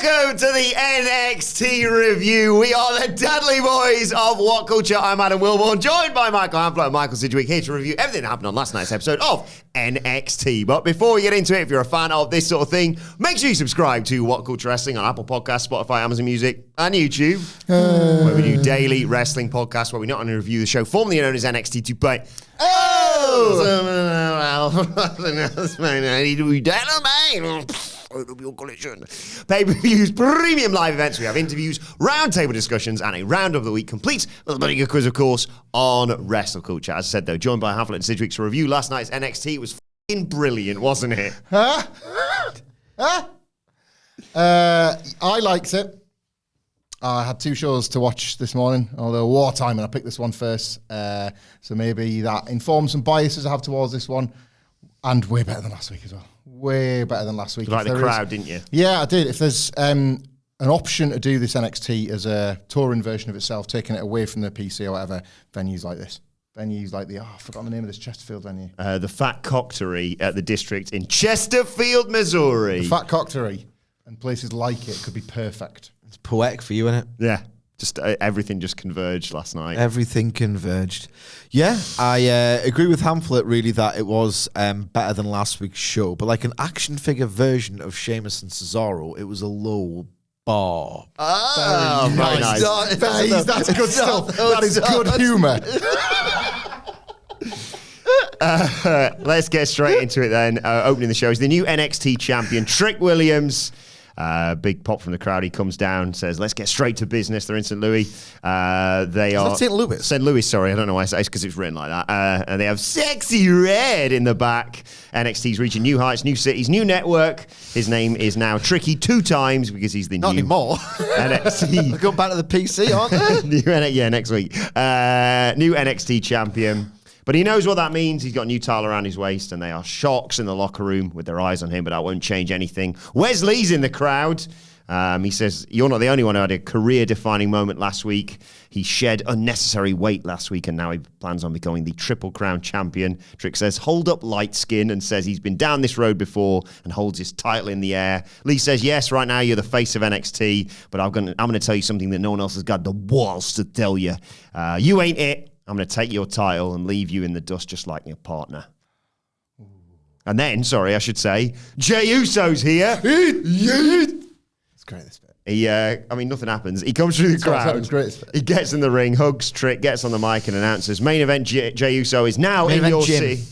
Welcome to the NXT review. We are the Dadley Boyz of What Culture. I'm Adam Wilborn, joined by Michael Hamflett and Michael Sidgwick, here to review everything that happened on last night's episode of NXT. But before we get into it, if you're a fan of this sort of thing, make sure you subscribe to What Culture Wrestling on Apple Podcasts, Spotify, Amazon Music, and YouTube, where we do daily wrestling podcasts where we not only review the show formerly known as NXT 2.0. Pay-per-views, premium live events. We have interviews, roundtable discussions, and a round of the week complete with a bloody good quiz, of course, on Wrestle Culture. As I said, though, joined by Hamflett and Sidgwick to review last night's NXT. It was f***ing brilliant, wasn't it? I liked it. I had two shows to watch this morning, although wartime, and I picked this one first. So maybe that informs some biases I have towards this one. And way better than last week as well. Way better than last week. You liked the crowd, didn't you? Yeah, I did. If there's an option to do this NXT as a touring version of itself, taking it away from the PC or whatever, venues like this. Venues like I forgot the name of this Chesterfield venue. The Fat Coctery at the District in Chesterfield, Missouri. The Fat Coctery and places like it could be perfect. It's poetic for you, isn't it? Yeah. Just everything just converged last night. Everything converged. Yeah, I agree with Hamflett, really, that it was better than last week's show. But like an action figure version of Sheamus and Cesaro, it was a low bar. Oh, very nice. That's good stuff. That is good humour. Let's get straight into it then. Opening the show is the new NXT champion, Trick Williams. Big pop from the crowd. He comes down, says, let's get straight to business. They're in St. Louis. They are St. Louis? St. Louis, sorry. I don't know why it's because it's written like that. And they have Sexy Red in the back. NXT's reaching new heights, new cities, new network. His name is now Tricky 2 times because he's the Not new anymore. NXT. They're going back to the PC, aren't they? Yeah, next week. New NXT champion. But he knows what that means. He's got a new towel around his waist, and they are shocks in the locker room with their eyes on him, but that won't change anything. Wesley's in the crowd. He says, you're not the only one who had a career-defining moment last week. He shed unnecessary weight last week, and now he plans on becoming the Triple Crown champion. Trick says, hold up light skin, and says he's been down this road before and holds his title in the air. Lee says, yes, right now you're the face of NXT, but I'm going to tell you something that no one else has got the balls to tell you. You ain't it. I'm going to take your title and leave you in the dust just like your partner. Ooh. And then, sorry, I should say, Jey Uso's here. It's great, this bit. Nothing happens. He comes through the crowd. He gets in the ring, hugs Trick, gets on the mic and announces, main event Jey Uso is now in your city.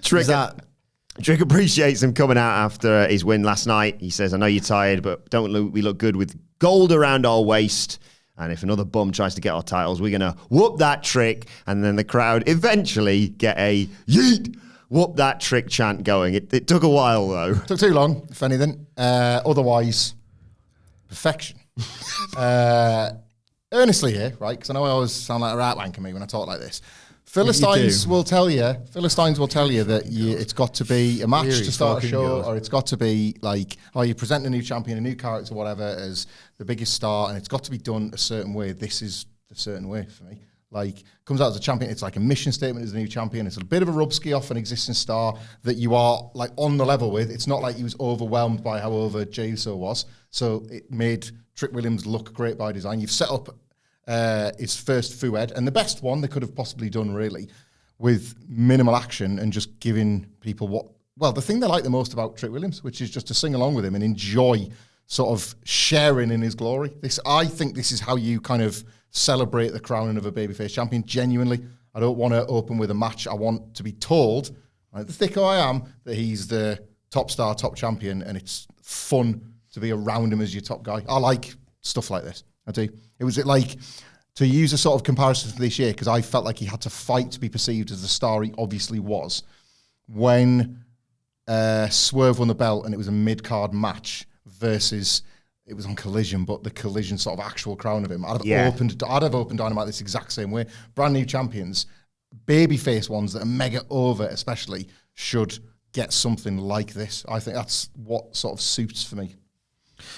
Trick appreciates him coming out after his win last night. He says, I know you're tired, but we look good with gold around our waist. And if another bum tries to get our titles, we're going to whoop that Trick. And then the crowd eventually get a yeet, whoop that Trick chant going. It took a while, though. Took too long, if anything. Otherwise, perfection. Earnestly here, right? Because I know I always sound like a rat wanker me when I talk like this. Philistines will tell you that it's got to be a match to start a show, or it's got to be like, you're presenting a new champion, a new character, whatever, as the biggest star, and it's got to be done a certain way. This is the certain way for me. Like, comes out as a champion, it's like a mission statement as a new champion. It's a bit of a rub-ski off an existing star that you are like on the level with. It's not like he was overwhelmed by how over Jey Uso was. So it made Trick Williams look great by design. You've set up his first feud, and the best one they could have possibly done, really, with minimal action and just giving people the thing they like the most about Trick Williams, which is just to sing along with him and enjoy sort of sharing in his glory. I think this is how you kind of celebrate the crowning of a babyface champion. Genuinely, I don't want to open with a match. I want to be told, like the thicko I am, that he's the top star, top champion, and it's fun to be around him as your top guy. I like stuff like this. I do. It was like, to use a sort of comparison to this year, because I felt like he had to fight to be perceived as the star he obviously was, when Swerve won the belt and it was a mid-card match versus, it was on Collision, but the Collision sort of actual crown of him. I'd have opened Dynamite this exact same way. Brand new champions, babyface ones that are mega over especially, should get something like this. I think that's what sort of suits for me.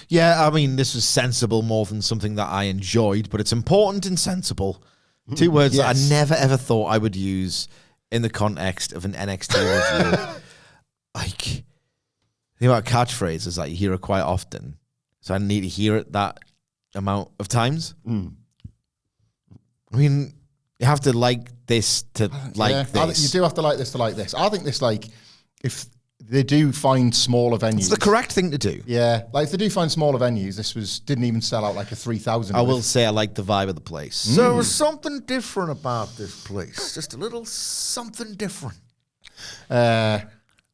Yeah, I mean, this was sensible more than something that I enjoyed, but it's important and sensible. 2 words that I never, ever thought I would use in the context of an NXT review. Like, the thing about catchphrases that you hear it quite often. So I need to hear it that amount of times. I mean, you have to like this to like this. You do have to like this to like this. I think this, like, if they do find smaller venues. It's the correct thing to do. Yeah. Like, if they do find smaller venues, didn't even sell out like a 3,000. I will say I like the vibe of the place. There was something different about this place. Just a little something different.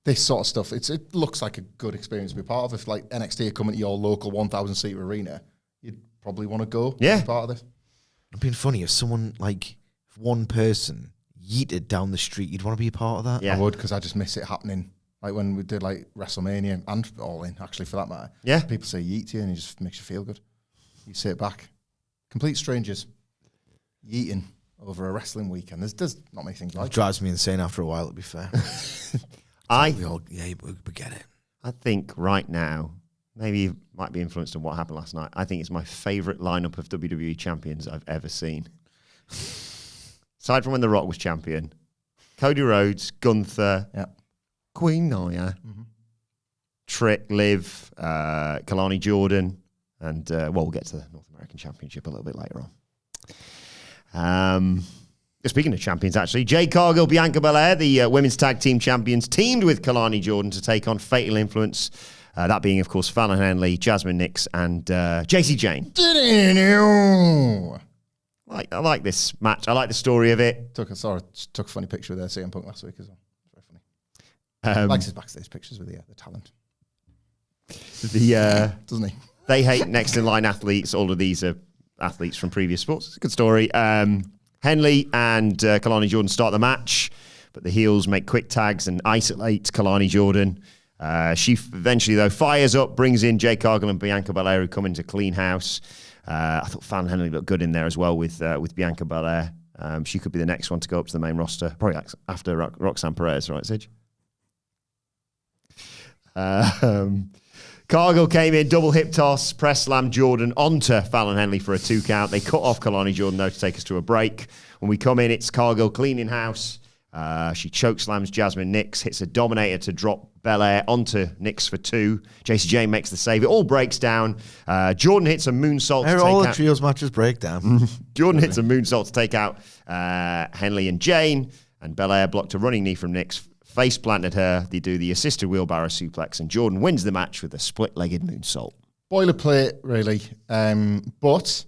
This sort of stuff, it looks like a good experience to be part of. If, like, NXT are coming to your local 1,000-seat arena, you'd probably want to go be part of this. It'd been funny if someone, like, if one person yeeted down the street, you'd want to be a part of that? Yeah. I would, because I just miss it happening. Like when we did, like, WrestleMania, and All In, actually, for that matter. Yeah. People say yeet to you, and it just makes you feel good. You sit back. Complete strangers yeeting over a wrestling weekend. There's not many things like it. Drives me insane after a while, to be fair. We get it. I think right now, maybe it might be influenced on what happened last night. I think it's my favourite lineup of WWE champions I've ever seen. Aside from when The Rock was champion, Cody Rhodes, Gunther, Queen Nia, Trick, Liv, Kalani Jordan, and we'll get to the North American Championship a little bit later on. Speaking of champions, actually, Jade Cargill, Bianca Belair, the women's tag team champions, teamed with Kalani Jordan to take on Fatal Influence. That being, of course, Fallon Henley, Jasmine Nix, and JC Jane. I like this match. I like the story of it. Took a funny picture of their CM Punk last week as well. Very funny. Likes his backstage pictures with the talent. Doesn't he? They hate next in line athletes. All of these are athletes from previous sports. It's a good story. Henley and Kalani Jordan start the match, but the heels make quick tags and isolate Kalani Jordan. She eventually, though, fires up, brings in Jade Cargill and Bianca Belair, who come into clean house. I thought Fallon Henley looked good in there as well with Bianca Belair. She could be the next one to go up to the main roster, probably after Roxanne Perez, right, Sid? Cargill came in, double hip toss, press slam Jordan onto Fallon Henley for a 2 count. They cut off Kalani Jordan, though, to take us to a break. When we come in, it's Cargill cleaning house. She choke slams Jasmine Nix, hits a Dominator to drop Belair onto Nix for 2. JC Jane makes the save. It all breaks down. Jordan hits a moonsault to take all out... the trios matches break down. Jordan hits a moonsault to take out Henley and Jane, and Belair blocked a running knee from Nix. Face planted her. They do the assisted wheelbarrow suplex, and Jordan wins the match with a split-legged moonsault. Boilerplate, really. But,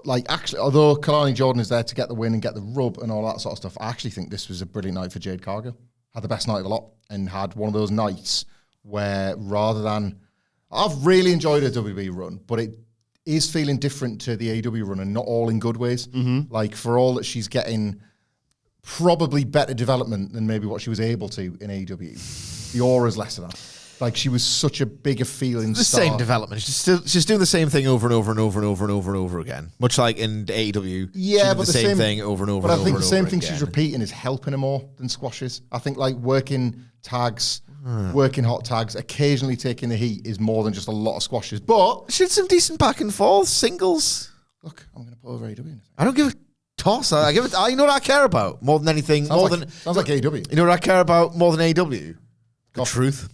like, actually, although Kalani Jordan is there to get the win and get the rub and all that sort of stuff, I actually think this was a brilliant night for Jade Cargill. Had the best night of the lot, and had one of those nights where, rather than... I've really enjoyed her WWE run, but it is feeling different to the AEW run, and not all in good ways. Like, for all that she's getting... probably better development than maybe what she was able to in AEW. The aura's less of that. Like, she was such a bigger feeling the star. Same development. She's doing the same thing over and over and over and over and over and over again. Much like in AEW. Yeah, but the same thing over and over and over. But I think the same thing again. She's repeating is helping her more than squashes. I think, like, working tags, working hot tags, occasionally taking the heat is more than just a lot of squashes. But she had some decent back and forth singles. Look, I'm going to put over AEW. I don't give a toss. I give it. You know what I care about more than anything. Sounds like AEW. You know what I care about more than AEW? The truth.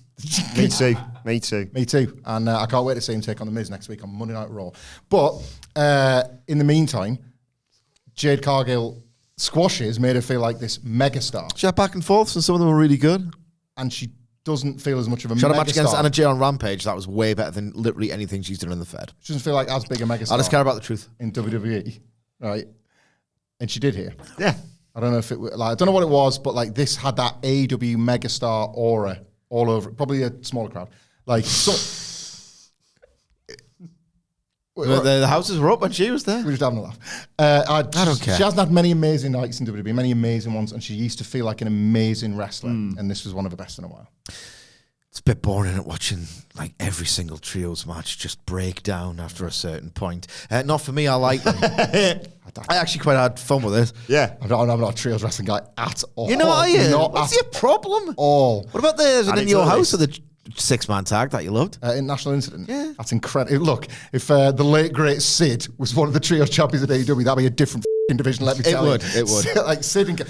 Me too. And I can't wait to see him take on The Miz next week on Monday Night Raw. But in the meantime, Jade Cargill squashes made her feel like this megastar. She had back and forths, and some of them were really good. And she doesn't feel as much of a megastar. She had a match against Anna Jay on Rampage. That was way better than literally anything she's done in the Fed. She doesn't feel like as big a megastar. I just care about the truth. In WWE, right? And she did here. Yeah. I don't know if it was, like, I don't know what it was, but like this had that AEW megastar aura all over it. Probably a smaller crowd. Like, so. The houses were up when she was there. We're just having a laugh. I don't care. She hasn't had many amazing nights in WWE, many amazing ones, and she used to feel like an amazing wrestler, and this was one of the best in a while. It's a bit boring at watching like every single trios match just break down after a certain point. Not for me. I like them. I actually quite had fun with it. Yeah. I'm not a trios wrestling guy at all. You know, are you? Not What's at your problem? all. What about the in your house or the 6-man tag that you loved? International Incident. Yeah. That's incredible. Look, if the late great Sid was one of the trios champions at AEW, that'd be a different division, let me tell you. It would. Like Sid and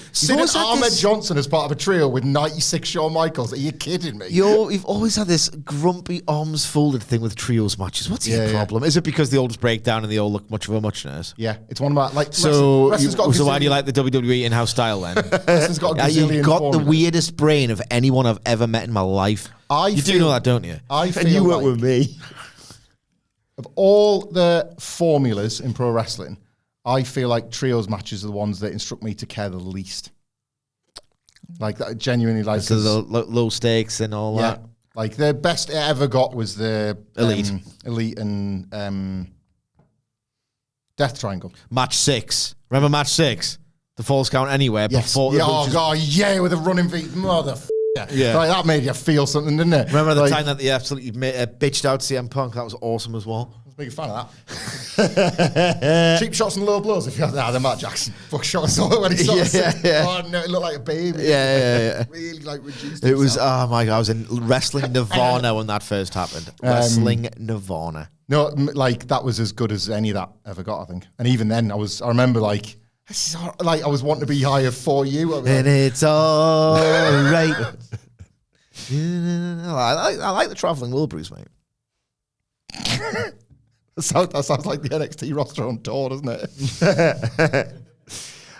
Ahmed Johnson as part of a trio with 96 Shawn Michaels. Are you kidding me? You've always had this grumpy, arms folded thing with trios matches. What's your problem? Is it because they all just break down and they all look much of a muchness? Yeah, it's one of my, like, so why do you like the WWE in-house style then? Wrestling's got a gazillion You've got formulas. the weirdest brain of anyone I've ever met in my life. You do know that, don't you? And you work with me. Of all the formulas in pro wrestling, I feel like trios matches are the ones that instruct me to care the least. Like that, genuinely, like so the low stakes and all that. Like the best it ever got was the Elite and Death Triangle. Match 6. Remember match 6? The Falls Count Anywhere. Yes. Before with a running feet, Yeah. Like, that made you feel something, didn't it? Remember the time that they absolutely bitched out CM Punk? That was awesome as well. I was a big fan of that. Cheap shots and low blows. If you had that, Matt Jackson fuck shots when he started. Oh no, it looked like a baby. Yeah. Really like reduced. It was. Oh my god, I was in wrestling Nirvana when that first happened. Wrestling Nirvana. No, like that was as good as any of that ever got, I think. And even then, I remember like. Like I was wanting to be higher for you, and it's all right. I like the traveling Wilburys, mate. that sounds like the NXT roster on tour, doesn't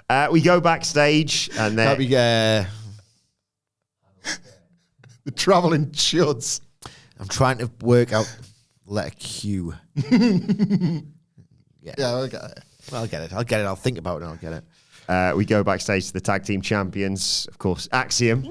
it? We go backstage, and then the traveling chuds. I'm trying to work out letter Q. Yeah, okay. I'll get it. I'll think about it and I'll get it. We go backstage to the tag team champions, of course, Axiom.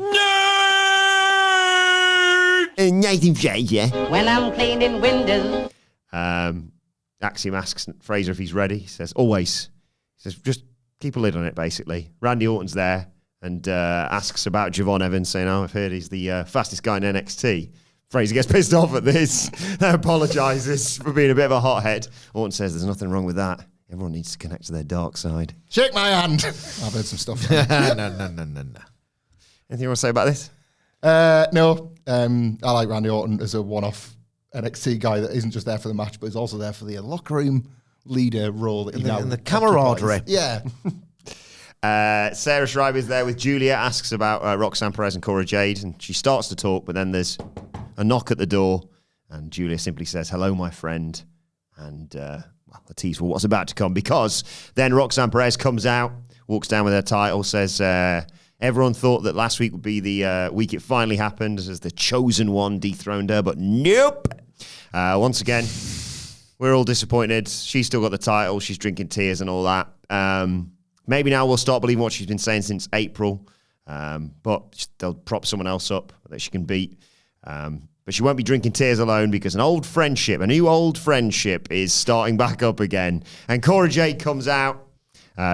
Nathan Fraser. When I'm cleaning windows. Axiom asks Fraser if he's ready. He says, always. He says, just keep a lid on it, basically. Randy Orton's there and asks about Javon Evans, saying, I've heard he's the fastest guy in NXT. Fraser gets pissed off at this. Apologises for being a bit of a hothead. Orton says there's nothing wrong with that. Everyone needs to connect to their dark side. Shake my hand. I've heard some stuff. No. Anything you want to say about this? No. I like Randy Orton as a one-off NXT guy that isn't just there for the match, but is also there for the locker room leader role that in the camaraderie. Yeah. Sarah Schreiber's there with Julia, asks about Roxanne Perez and Cora Jade, and she starts to talk, but then there's a knock at the door, and Julia simply says, hello, my friend, and a tease for what's about to come, because then Roxanne Perez comes out, walks down with her title, says everyone thought that last week would be the week it finally happened, as the chosen one dethroned her, but nope. Once again, we're all disappointed. She's still got the title. She's drinking tears and all that. Maybe now we'll start believing what she's been saying since April, but they'll prop someone else up that she can beat. But she won't be drinking tears alone, because a new old friendship is starting back up again. And Cora Jade comes out.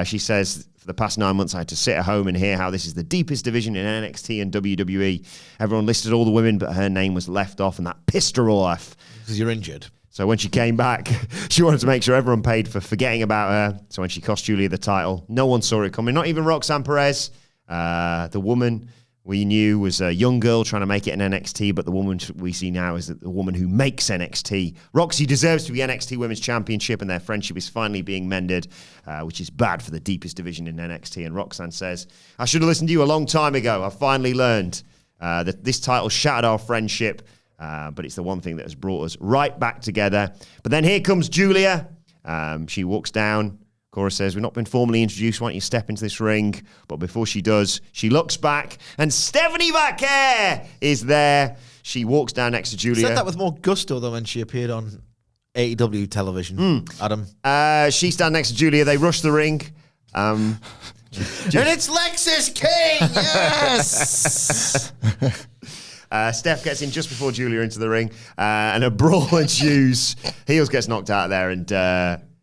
She says, for the past 9 months, I had to sit at home and hear how this is the deepest division in NXT and WWE. Everyone listed all the women, but her name was left off, and that pissed her off. Because you're injured. So when she came back, she wanted to make sure everyone paid for forgetting about her. So when she cost Julia the title, no one saw it coming, not even Roxanne Perez. The woman we knew was a young girl trying to make it in NXT, but the woman we see now is the woman who makes NXT. Roxy deserves to be NXT Women's Championship, and their friendship is finally being mended, which is bad for the deepest division in NXT. And Roxanne says, I should have listened to you a long time ago. I finally learned that this title shattered our friendship, but it's the one thing that has brought us right back together. But then here comes Julia. She walks down. Cora says, we've not been formally introduced. Why don't you step into this ring? But before she does, she looks back, and Stephanie Vaquer is there. She walks down next to Julia. Said that with more gusto than when she appeared on AEW television, Adam. She's down next to Julia. They rush the ring. And it's Lexis King, yes! Steph gets in just before Julia into the ring, and a brawl ensues. Heels gets knocked out there, and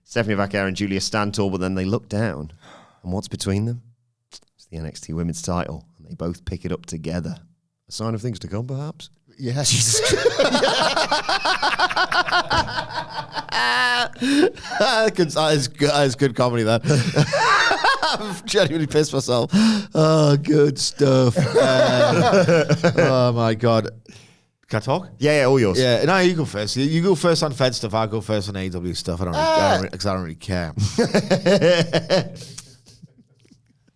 Stephanie Vaquer and Julia stand tall, but then they look down. And what's between them? It's the NXT Women's title, and they both pick it up together. A sign of things to come, perhaps? Yeah. That is good comedy, that. I've genuinely pissed myself. Oh, good stuff. Oh, my God. Can I talk? Yeah, all yours. Yeah, no, you go first. You go first on Fed stuff. I'll go first on AEW stuff. I don't really care.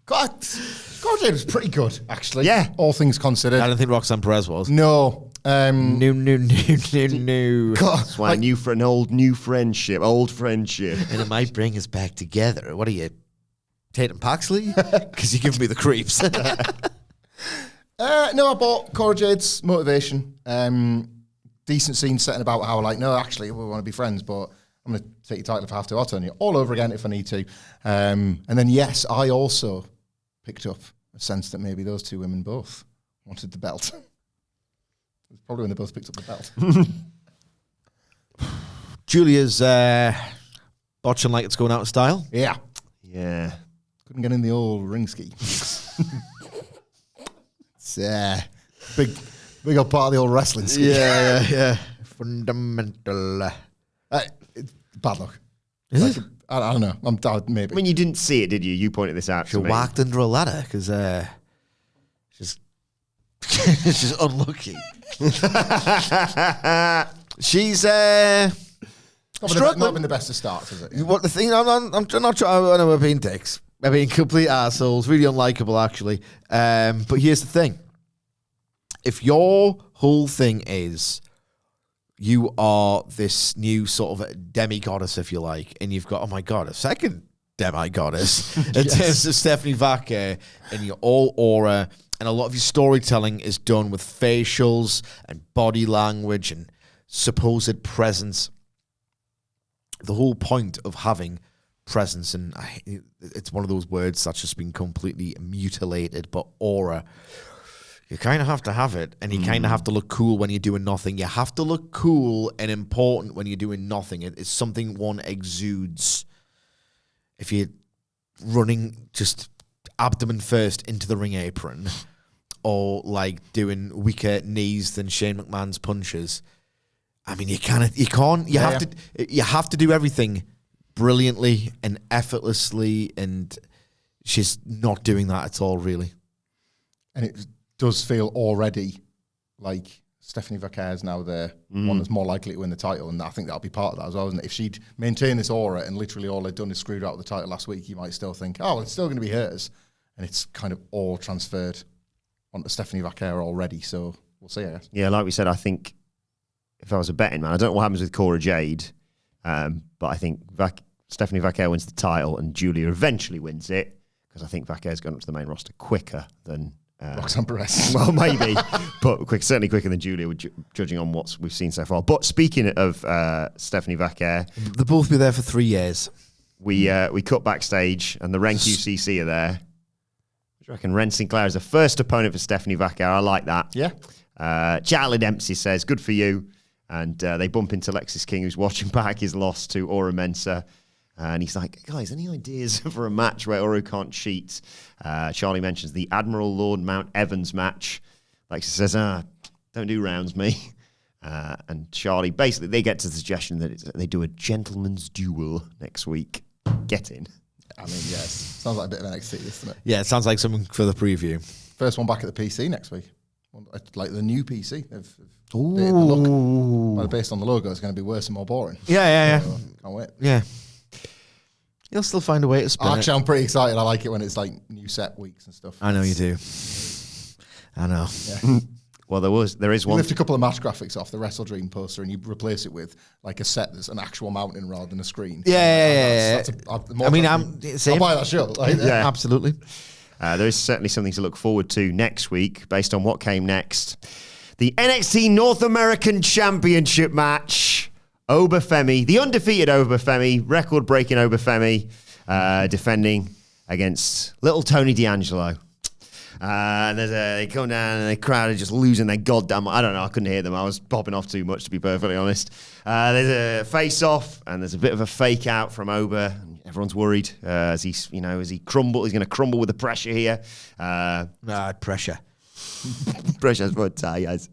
Cora Jade was pretty good, actually. Yeah. All things considered. I don't think Roxanne Perez was. No. No. That's why an old friendship. And it might bring us back together. What are you, Tatum Paxley? Because you're giving me the creeps. No, I bought Cora Jade's motivation. Decent scene setting about how, no, actually, we want to be friends, but I'm going to take your title if I have to. I'll turn you all over again if I need to. And then, yes, I also picked up a sense that maybe those two women both wanted the belt. It was probably when they both picked up the belt. Julia's botching like it's going out of style. Yeah. Yeah. Couldn't get in the old ring ski. It's big old part of the old wrestling ski. Yeah. Fundamental. It's bad luck. Is it? I don't know. Maybe. I mean, you didn't see it, did you? You pointed this out She to me. whacked under a ladder because she's unlucky. She's struggling. Not been the best of starts, is it? What the thing? I'm not trying. I know we're being dicks. We're being complete assholes. Really unlikable, actually. But here's the thing: if your whole thing is you are this new sort of demigoddess, if you like, and you've got, oh my God, a second demigoddess in terms of Stephanie Vaquer, and you're all aura, and a lot of your storytelling is done with facials and body language and supposed presence. The whole point of having presence, and it's one of those words that's just been completely mutilated, but aura, you kind of have to have it, and you kind of have to look cool when you're doing nothing. You have to look cool and important when you're doing nothing. It's something one exudes. If you're running just abdomen first into the ring apron, or like doing weaker knees than Shane McMahon's punches, I mean, you have to do everything brilliantly and effortlessly, and she's not doing that at all, really. And it does feel already like Stephanie Vaquer is now the one that's more likely to win the title, and I think that'll be part of that as well, isn't it? If she'd maintained this aura and literally all they'd done is screwed out the title last week, you might still think, oh, well, it's still going to be hers. And it's kind of all transferred onto Stephanie Vaquer already, so we'll see, I guess. Yeah, like we said, I think if I was a betting man, I don't know what happens with Cora Jade, but I think Stephanie Vaquer wins the title and Julia eventually wins it, because I think Vaquer's going up to the main roster quicker than Roxanne Perez. Well, maybe, but certainly quicker than Julia, judging on what we've seen so far. But speaking of Stephanie Vaquer, they'll both be there for 3 years. We cut backstage, and the Ren QCC are there. I reckon Ren Sinclair is the first opponent for Stephanie Vaquer. I like that. Yeah. Charlie Dempsey says, good for you. And they bump into Lexis King, who's watching back his loss to Aura Mensah. And he's like, guys, any ideas for a match where Oro can't cheat? Charlie mentions the Admiral Lord Mount Evans match. Lexis says, don't do rounds, me. And Charlie, basically, they get to the suggestion that they do a gentleman's duel next week. Get in. I mean, yes. Sounds like a bit of NXT, doesn't it? Yeah, it sounds like something for the preview. First one back at the PC next week. Like the new PC. The look, well, based on the logo, it's going to be worse and more boring. Yeah. So, can't wait. Yeah. You'll still find a way to spin Actually, I'm pretty excited. I like it when it's like new set weeks and stuff. I know you do. I know. Yeah. Well, there is You one. lift a couple of match graphics off the Wrestle Dream poster and you replace it with like a set that's an actual mountain rather than a screen. Yeah. I'll buy that show. Yeah. Absolutely. There is certainly something to look forward to next week based on what came next. The NXT North American Championship match. Oba Femi, the undefeated Oba Femi, record-breaking Oba Femi, defending against little Tony D'Angelo. And they come down and the crowd are just losing their goddamn... I don't know, I couldn't hear them. I was popping off too much, to be perfectly honest. There's a face-off and there's a bit of a fake-out from Oba. Everyone's worried as he's going to crumble with the pressure here. Pressure. Pressure's what guys.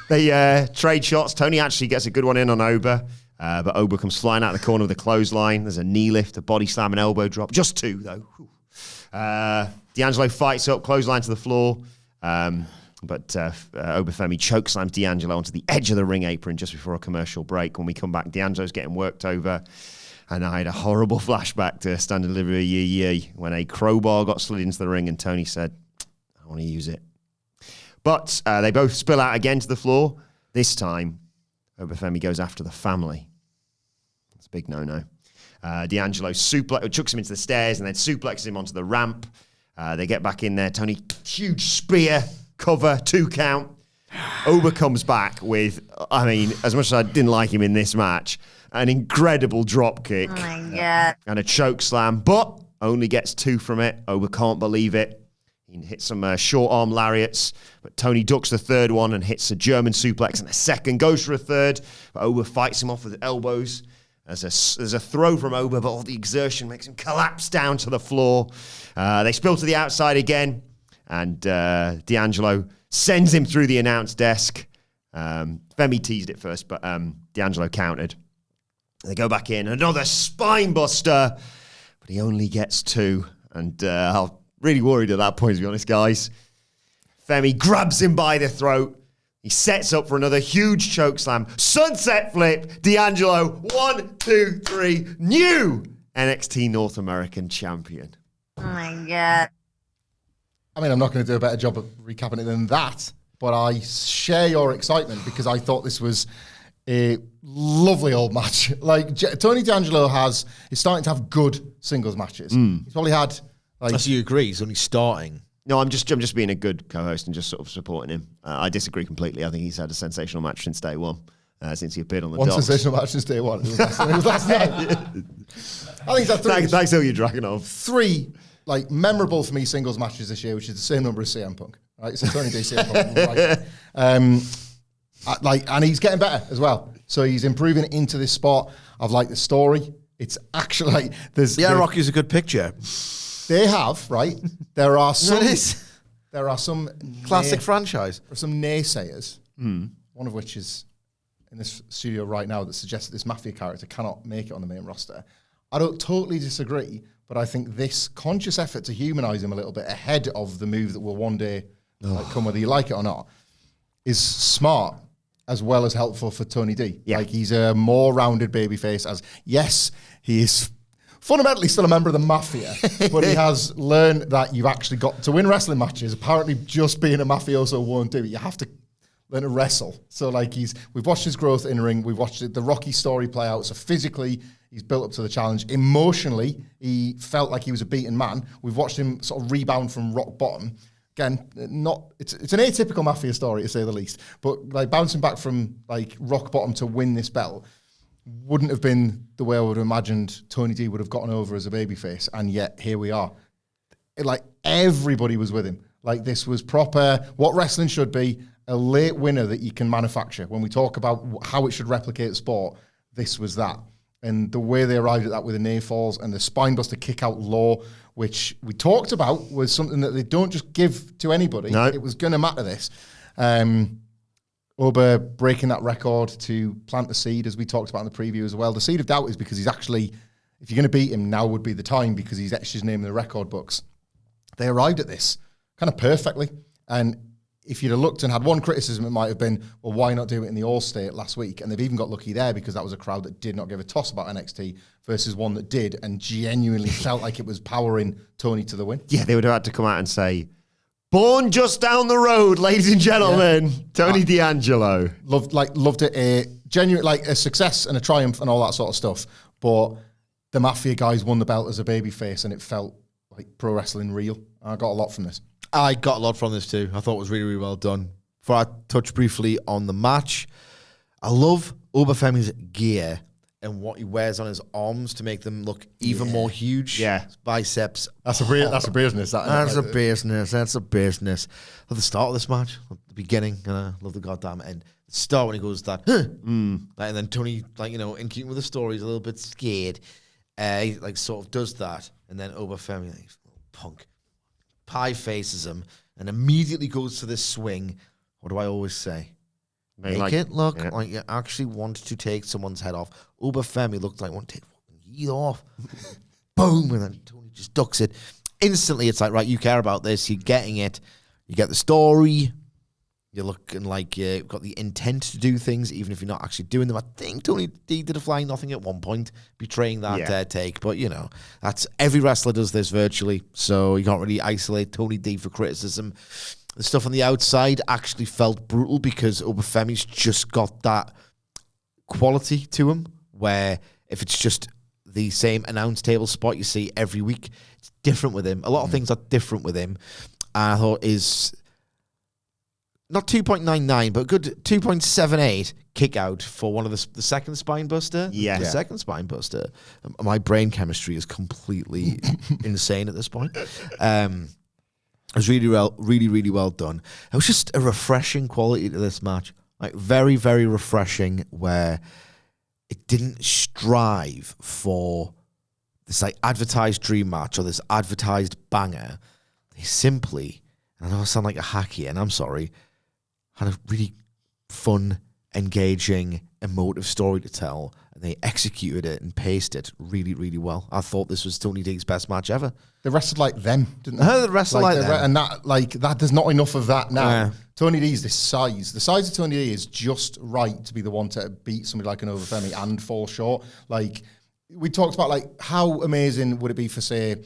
They trade shots. Tony actually gets a good one in on Oba, but Oba comes flying out the corner with a clothesline. There's a knee lift, a body slam, an elbow drop. Just two, though. D'Angelo fights up, clothesline to the floor, but Oba Femi chokeslams D'Angelo onto the edge of the ring apron just before a commercial break. When we come back, D'Angelo's getting worked over. And I had a horrible flashback to Standard Delivery Yee when a crowbar got slid into the ring and Tony said, I want to use it. But they both spill out again to the floor. This time, Femi goes after the family. That's a big no-no. D'Angelo chucks him into the stairs and then suplexes him onto the ramp. They get back in there. Tony, huge spear, cover, 2 count. Oba comes back with, I mean, as much as I didn't like him in this match, an incredible drop kick. Oh my God. And a choke slam, but only gets 2 from it. Oba can't believe it. He hits some short arm lariats, but Tony ducks the 3rd one and hits a German suplex and a second, goes for a 3rd, but Oba fights him off with elbows. There's a throw from Oba, but all the exertion makes him collapse down to the floor. They spill to the outside again, and D'Angelo sends him through the announce desk. Femi teased it first, but D'Angelo countered. They go back in, another spine buster, but he only gets 2. And I'm really worried at that point, to be honest, guys. Femi grabs him by the throat. He sets up for another huge choke slam. Sunset flip. D'Angelo, 1, 2, 3. New NXT North American champion. Oh my God. I mean, I'm not going to do a better job of recapping it than that, but I share your excitement because I thought this was a lovely old match. Like, Tony D'Angelo is starting to have good singles matches. He's probably had, like... So you agree, he's only starting. No, I'm just being a good co-host and just sort of supporting him. I disagree completely. I think he's had a sensational match since day one, since he appeared on the docks. Sensational match since day one. It was last night. I think he's had 3. Thanks, who you're dragging off. 3, like, memorable for me singles matches this year, which is the same number as CM Punk. Right, so Tony D, CM Punk. Right. And he's getting better as well. So he's improving into this spot. I've liked the story. It's actually like there's Rocky's a good picture. They have, right? There are some. It is. There are some Classic franchise. There are some naysayers. One of which is in this studio right now that suggests that this Mafia character cannot make it on the main roster. I don't totally disagree, but I think this conscious effort to humanize him a little bit ahead of the move that will one day come whether you like it or not is smart as well as helpful for Tony D. Yeah. Like, he's a more rounded babyface. As yes, he is fundamentally still a member of the Mafia, but he has learned that you've actually got to win wrestling matches. Apparently, just being a mafioso won't do it. You have to learn to wrestle. So, like, we've watched his growth in the ring. We've watched the Rocky story play out. So physically, he's built up to the challenge. Emotionally, he felt like he was a beaten man. We've watched him sort of rebound from rock bottom. Again, it's an atypical Mafia story, to say the least. But, like, bouncing back from, like, rock bottom to win this belt wouldn't have been the way I would have imagined Tony D would have gotten over as a babyface, and yet here we are. Like, everybody was with him. Like, this was proper, what wrestling should be, a late winner that you can manufacture. When we talk about how it should replicate sport, this was that. And the way they arrived at that with the knee falls and the spinebuster kick-out law, which we talked about, was something that they don't just give to anybody. No. It was going to matter this. Oba breaking that record to plant the seed, as we talked about in the preview as well. The seed of doubt is because he's actually, if you're going to beat him, now would be the time because he's etched his name in the record books. They arrived at this kind of perfectly. And if you'd have looked and had one criticism, it might have been, well, why not do it in the All-State last week? And they've even got lucky there because that was a crowd that did not give a toss about NXT versus one that did and genuinely felt like it was powering Tony to the win. Yeah, they would have had to come out and say, born just down the road, ladies and gentlemen, Tony D'Angelo. Loved it. A genuine, like, a success and a triumph and all that sort of stuff. But the Mafia guys won the belt as a babyface and it felt like pro wrestling real. I got a lot from this. I got a lot from this too. I thought it was really, really well done. Before I touch briefly on the match, I love Oba Femi's gear and what he wears on his arms to make them look even more huge. Yeah. His biceps. That's a business. That's a business. I love the start of this match, the beginning, and I love the goddamn end. The start when he goes that, and then Tony, like, you know, in keeping with the story, he's a little bit scared. He, like, sort of does that, and then Oba Femi, like, punk, pie faces him, and immediately goes to this swing. What do I always say? Make it look like you actually want to take someone's head off. Oba Femi looked like one take fucking heat off. Boom, and then Tony just ducks it. Instantly, it's like, right, you care about this, you're getting it. You get the story. You're looking like you've got the intent to do things, even if you're not actually doing them. I think Tony D did a flying nothing at one point, betraying that take. But, that's every wrestler does this virtually, so you can't really isolate Tony D for criticism. The stuff on the outside actually felt brutal because Obafemi's just got that quality to him, where if it's just the same announce table spot you see every week, it's different with him. A lot of things are different with him. And I thought is... not 2.99, but a good 2.78 kick out for one of the second spine buster. Yeah. The second spine buster. My brain chemistry is completely insane at this point. It was really well done. It was just a refreshing quality to this match. Like very, very refreshing, where it didn't strive for this like advertised dream match or this advertised banger. They simply, and I know I sound like a hack here, and I'm sorry, had a really fun, engaging, emotive story to tell, and they executed it and paced it really, really well. I thought this was Tony D's best match ever. They wrestled like them, didn't they? They wrestled like them. And that, there's not enough of that now. Yeah. Tony D's this size. The size of Tony D is just right to be the one to beat somebody like an Obafemi and fall short. Like, we talked about, like, how amazing would it be for, say,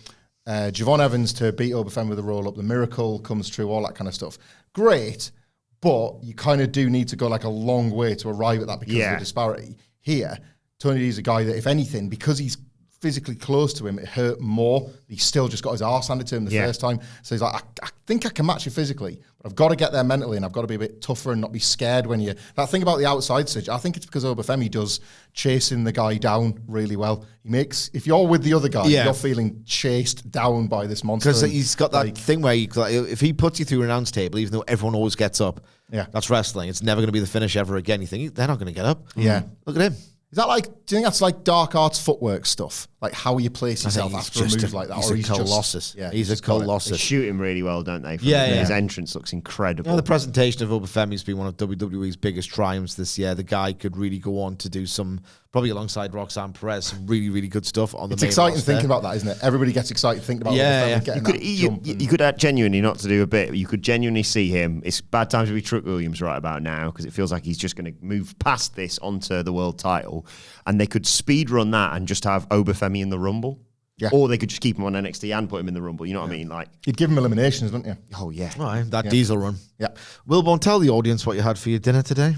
Javon Evans to beat Obafemi with a roll-up, the miracle comes true, all that kind of stuff. Great. But you kind of do need to go like a long way to arrive at that because of the disparity. Here, Tony D is a guy that, if anything, because he's physically close to him, it hurt more. He still just got his arse handed to him the first time. So he's like, I think I can match you physically, but I've got to get there mentally, and I've got to be a bit tougher and not be scared when you... That thing about the outside stitch, I think it's because Obafemi does chasing the guy down really well. He makes... If you're with the other guy, you're feeling chased down by this monster. Because he's got that thing where if he puts you through an announce table, even though everyone always gets up, that's wrestling. It's never going to be the finish ever again. You think, they're not going to get up. Yeah. Look at him. Is that like, do you think that's like dark arts footwork stuff? Like how you place yourself after a move like that? He's a colossus. He's a colossus. They shoot him really well, don't they? His entrance looks incredible. The presentation of Obafemi's been one of WWE's biggest triumphs this year. The guy could really go on to do some, probably alongside Roxanne Perez, some really, really good stuff on the main roster. It's exciting thinking about that, isn't it? Everybody gets excited thinking about Obafemi getting that jump. You could genuinely, not to do a bit, you could genuinely see him. It's bad times to be Truck Williams right about now, because it feels like he's just going to move past this onto the world title, and they could speed run that and just have Obafemi in the Rumble. Yeah. Or they could just keep him on NXT and put him in the Rumble. You know what I mean? Like, you'd give him eliminations, wouldn't you? Oh, yeah. Right, that Diesel run. Yeah. Wilborn, tell the audience what you had for your dinner today.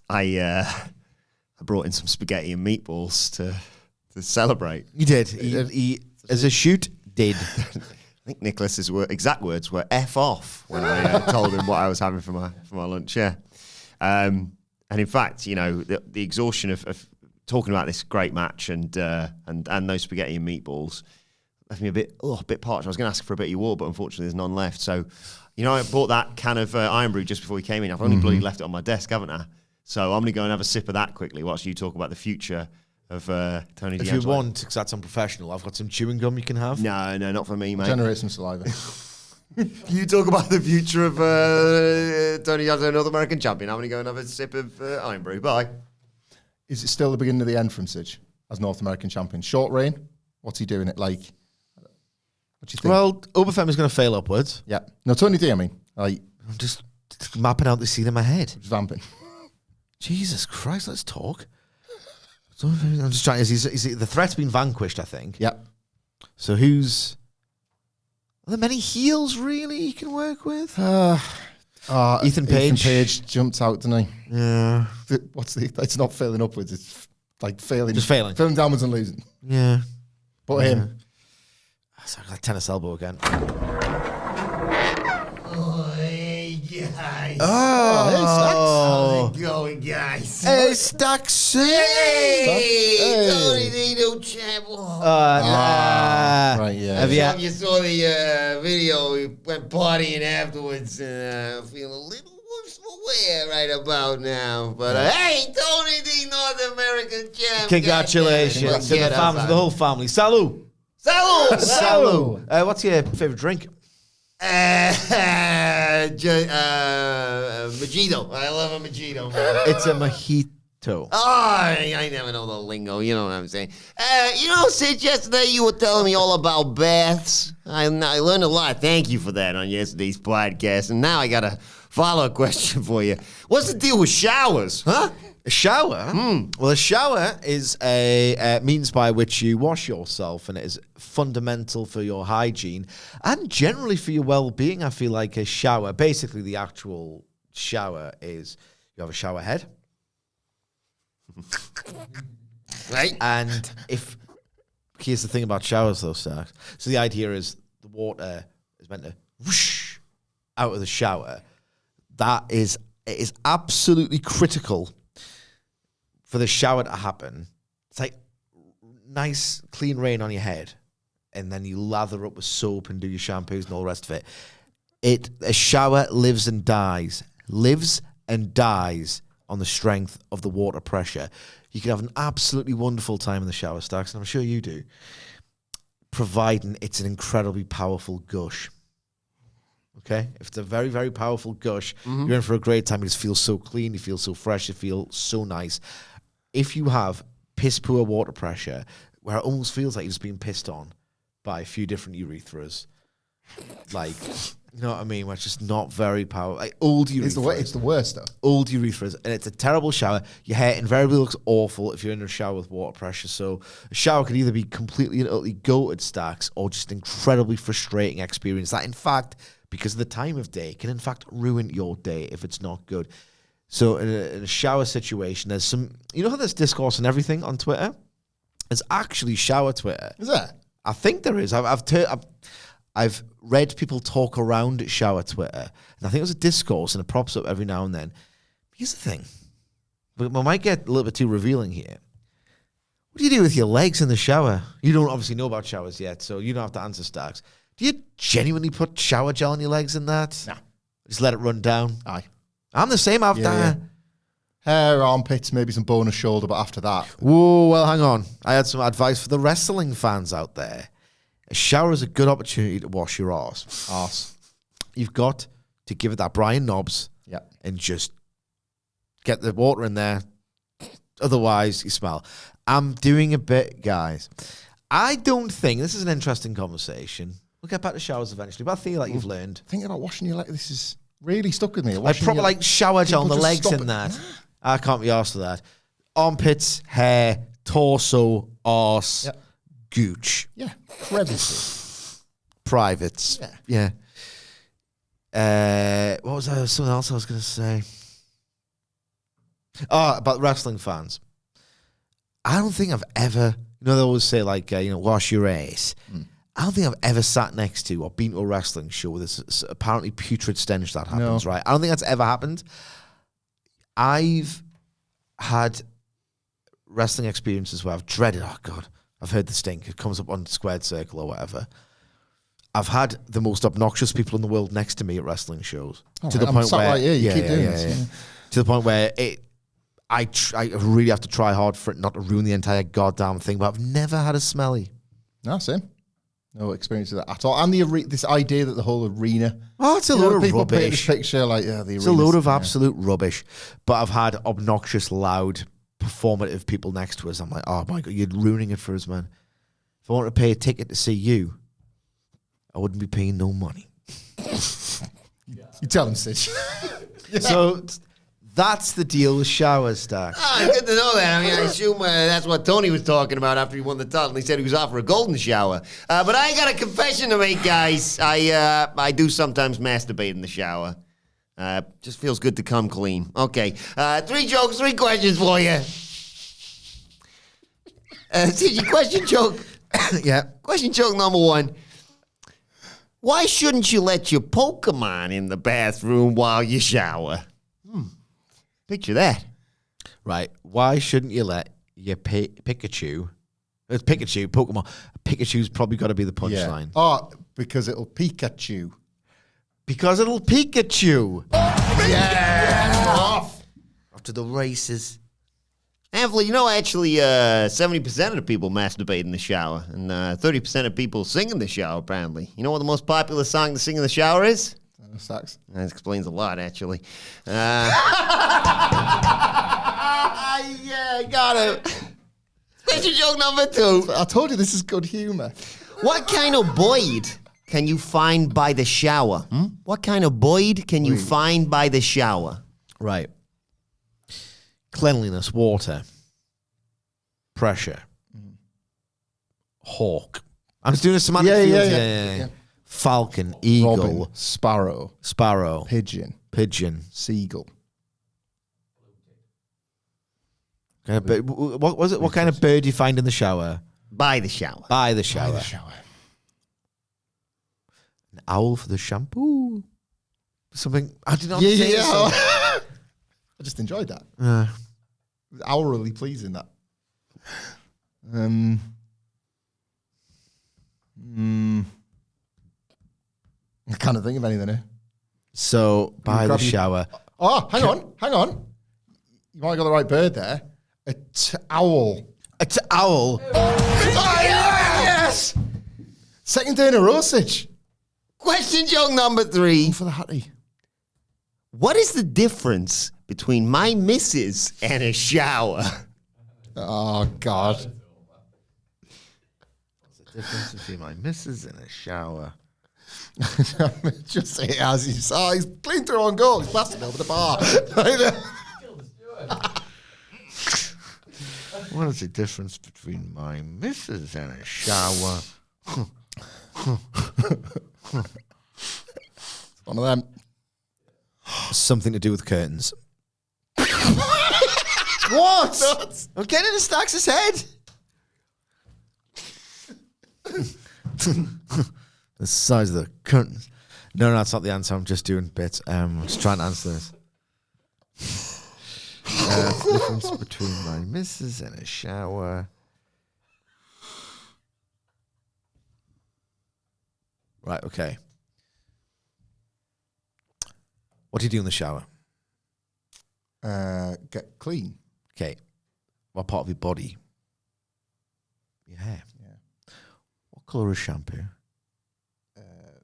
I brought in some spaghetti and meatballs to celebrate. You did. He as a shoot, did. I think Nicholas's exact words were "F off" when I told him what I was having for my lunch. Yeah. And in fact, the exhaustion of talking about this great match and those spaghetti and meatballs left me a bit parched. I was going to ask for a bit of your water, but unfortunately there's none left. So, I bought that can of Iron Brew just before we came in. I've only bloody left it on my desk, haven't I? So I'm going to go and have a sip of that quickly whilst you talk about the future of Tony D'Angelo. If you want, because that's unprofessional, I've got some chewing gum you can have. No, not for me, mate. Generate some saliva. You talk about the future of Tony D'Angelo, North American champion. I'm going to go and have a sip of Iron Brew. Bye. Is it still the beginning of the end from Sidge as North American champion? Short reign? What's he doing it like? What do you think? Well, Obafemi's going to fail upwards. Yeah. No, Tony D, I mean. I'm just mapping out the scene in my head. Just vamping. Jesus Christ, let's talk. I'm just trying. Is the threat's been vanquished, I think. Yeah. So are there many heels really you can work with? Ethan Page jumped out, didn't he? Yeah. It's not failing upwards, it's like failing. Just failing. Failing downwards and losing. Yeah. But him. It's like a tennis elbow again. Guys. Oh, how's it going, guys? Hey, Stacks. Hey, Tony Dino champ. Right, yeah. You saw the video. We went partying afterwards, and feeling a little worse for wear right about now. But hey, Tony D, North American champ. Congratulations to the family, to the whole family. Salut. Salut. Salut. What's your favorite drink? Mojito. I love a mojito, man. It's a mojito. Toe. Oh, I never know the lingo. You know what I'm saying. Sid, yesterday you were telling me all about baths. I learned a lot. Thank you for that on yesterday's podcast. And now I got a follow-up question for you. What's the deal with showers, huh? A shower? Well, a shower is a means by which you wash yourself, and it is fundamental for your hygiene and generally for your well-being. I feel like a shower, basically the actual shower is you have a shower head. Right. And here's the thing about showers, though, Stark. So the idea is the water is meant to whoosh out of the shower. It is absolutely critical for the shower to happen. It's like nice, clean rain on your head, and then you lather up with soap and do your shampoos and all the rest of it. A shower lives and dies on the strength of the water pressure. You can have an absolutely wonderful time in the shower, Starks, and I'm sure you do, providing it's an incredibly powerful gush. Okay? If it's a very, very powerful gush, you're in for a great time. You just feel so clean, you feel so fresh, you feel so nice. If you have piss-poor water pressure, where it almost feels like you're just being pissed on by a few different urethras, like, you know what I mean? Where it's just not very powerful. Like old urethras. It's the worst, though. Old urethras. And it's a terrible shower. Your hair invariably looks awful if you're in a shower with water pressure. So a shower could either be completely and utterly goated, Stacks, or just an incredibly frustrating experience that, in fact, because of the time of day, can in fact ruin your day if it's not good. So in a shower situation, there's some... You know how there's discourse and everything on Twitter? There's actually shower Twitter. Is there? I think there is. I've read people talk around shower Twitter, and I think it was a discourse, and it props up every now and then. Here's the thing. We might get a little bit too revealing here. What do you do with your legs in the shower? You don't obviously know about showers yet, so you don't have to answer, Starks. Do you genuinely put shower gel on your legs in that? Nah. Just let it run down? Aye. I'm the same after. Yeah. Hair, armpits, maybe some bonus shoulder, but after that... Whoa, well, hang on. I had some advice for the wrestling fans out there. A shower is a good opportunity to wash your arse. You've got to give it that Brian Knobs and just get the water in there. Otherwise, you smell. I'm doing a bit, guys. I don't think... This is an interesting conversation. We'll get back to showers eventually, but I feel like you've learned. Thinking about washing your legs, this is really stuck with me. Like proper like shower gel on the legs in that. I can't be arsed for that. Armpits, hair, torso, arse, gooch. Yeah, crevices. Privates. Yeah. What was that? Something else I was going to say. Oh, about wrestling fans. I don't think I've ever... You know, they always say, like, wash your ass. I don't think I've ever sat next to or been to a wrestling show with this apparently putrid stench that happens, right? I don't think that's ever happened. I've had wrestling experiences where I've dreaded, oh, God, I've heard the stink. It comes up on Squared Circle or whatever. I've had the most obnoxious people in the world next to me at wrestling shows. To the point where... you keep doing this. To the point where I really have to try hard for it not to ruin the entire goddamn thing, but I've never had a smelly. No, same. No experience of that at all. And this idea that the whole arena... Oh, it's a load of people rubbish. Paint this picture like, the it's a load of absolute rubbish. But I've had obnoxious, loud, performative people next to us. I'm like, oh my God, you're ruining it for us, man. If I want to pay a ticket to see you, I wouldn't be paying no money. You tell him, Sid. So... That's the deal with showers, Stark. Good to know that. I mean, I assume that's what Tony was talking about after he won the title. He said he was off for a golden shower. But I got a confession to make, guys. I do sometimes masturbate in the shower. Just feels good to come clean. Okay. 3 jokes, 3 questions for you. Question joke. Question joke number 1. Why shouldn't you let your Pokemon in the bathroom while you shower? Picture that. Right. Why shouldn't you let your Pikachu... It's Pikachu, Pokemon. Pikachu's probably got to be the punchline. Oh, because it'll Pikachu. Because it'll Pikachu. Off to the races. Anthony, actually, 70% of the people masturbate in the shower, and 30% of people sing in the shower, apparently. You know what the most popular song to sing in the shower is? Sucks. That explains a lot, actually. got it. Special joke number 2. I told you this is good humour. What kind of Boyd can you find by the shower? What kind of Boyd can you find by the shower? Right. Cleanliness, water, pressure, hawk. I'm just doing a semantic field. Yeah. Falcon, eagle, Robin, sparrow, pigeon, seagull. But what was it? What kind of bird do you find in the shower? By the shower. By the shower. An owl for the shampoo. Something I did not say. I just enjoyed that. Hourly pleasing that. I can't think of anything here. So by the shower. Oh, hang on. You might have got the right bird there. Owl. Owl. Oh, yes! Second day in a row, Sitch. Question joke number 3. For the Hattie. What is the difference between my missus and a shower? Oh, God. What's the difference between my missus and a shower? Just say it as you saw. He's clean through on goal. He's blasted over the bar. What is the difference between my missus and a shower? One of them. Something to do with curtains. What? I'm getting into Stax' head. The size of the curtains. No, that's not the answer. I'm just doing bits. I'm just trying to answer this. The difference between my missus and a shower. Right, okay. What do you do in the shower? Get clean. Okay. What part of your body? Your hair. Yeah. What colour is shampoo?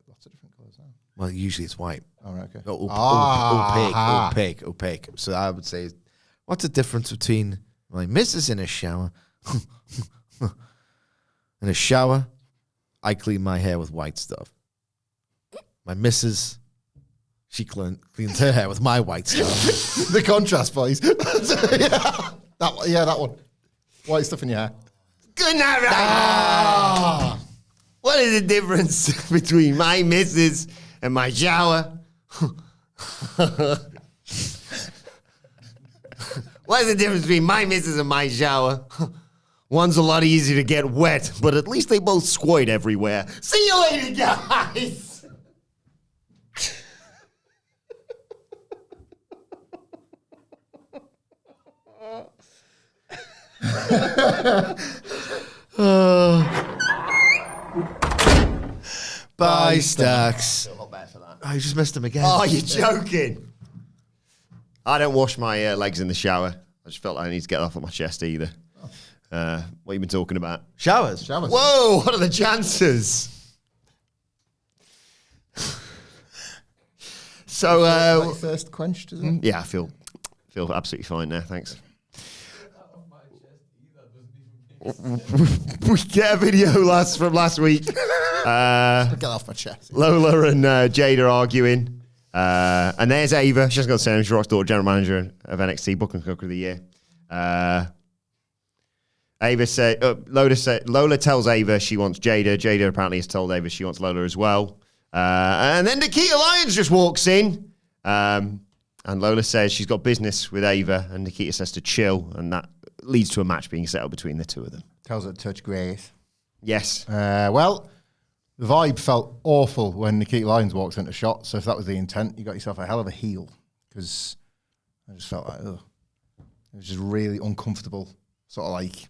Lots of different colours now. Well, usually it's white. Oh, right, okay. Opaque. So I would say, what's the difference between my missus in a shower in a shower? I clean my hair with white stuff. My missus, she cleans her hair with my white stuff. The contrast, boys. That one. White stuff in your hair. Good night, What is the difference between my missus and my shower? What is the difference between my missus and my shower? One's a lot easier to get wet, but at least they both squirt everywhere. See you later, guys! Bye, Stax. Oh, you just missed him again. Oh, you're joking. I don't wash my legs in the shower. I just felt like I need to get off of my chest either. What have you been talking about? Showers. Whoa, what are the chances? So, thirst quenched, isn't it? yeah, I feel absolutely fine now, thanks. We get a video from last week. Get off my chest. Lola and Jade are arguing. And there's Ava. She hasn't got the same. She's Rock's daughter, general manager of NXT, booking cook of the year. Lola tells Ava she wants Jada. Jada apparently has told Ava she wants Lola as well. And then Nikita Lyons just walks in. And Lola says she's got business with Ava, and Nikita says to chill, and that leads to a match being settled between the two of them. Tells her to touch grace. Yes. Well, the vibe felt awful when Nikita Lyons walks into shot. So if that was the intent, you got yourself a hell of a heel. Because I just felt like, ugh. It was just really uncomfortable. Sort of like,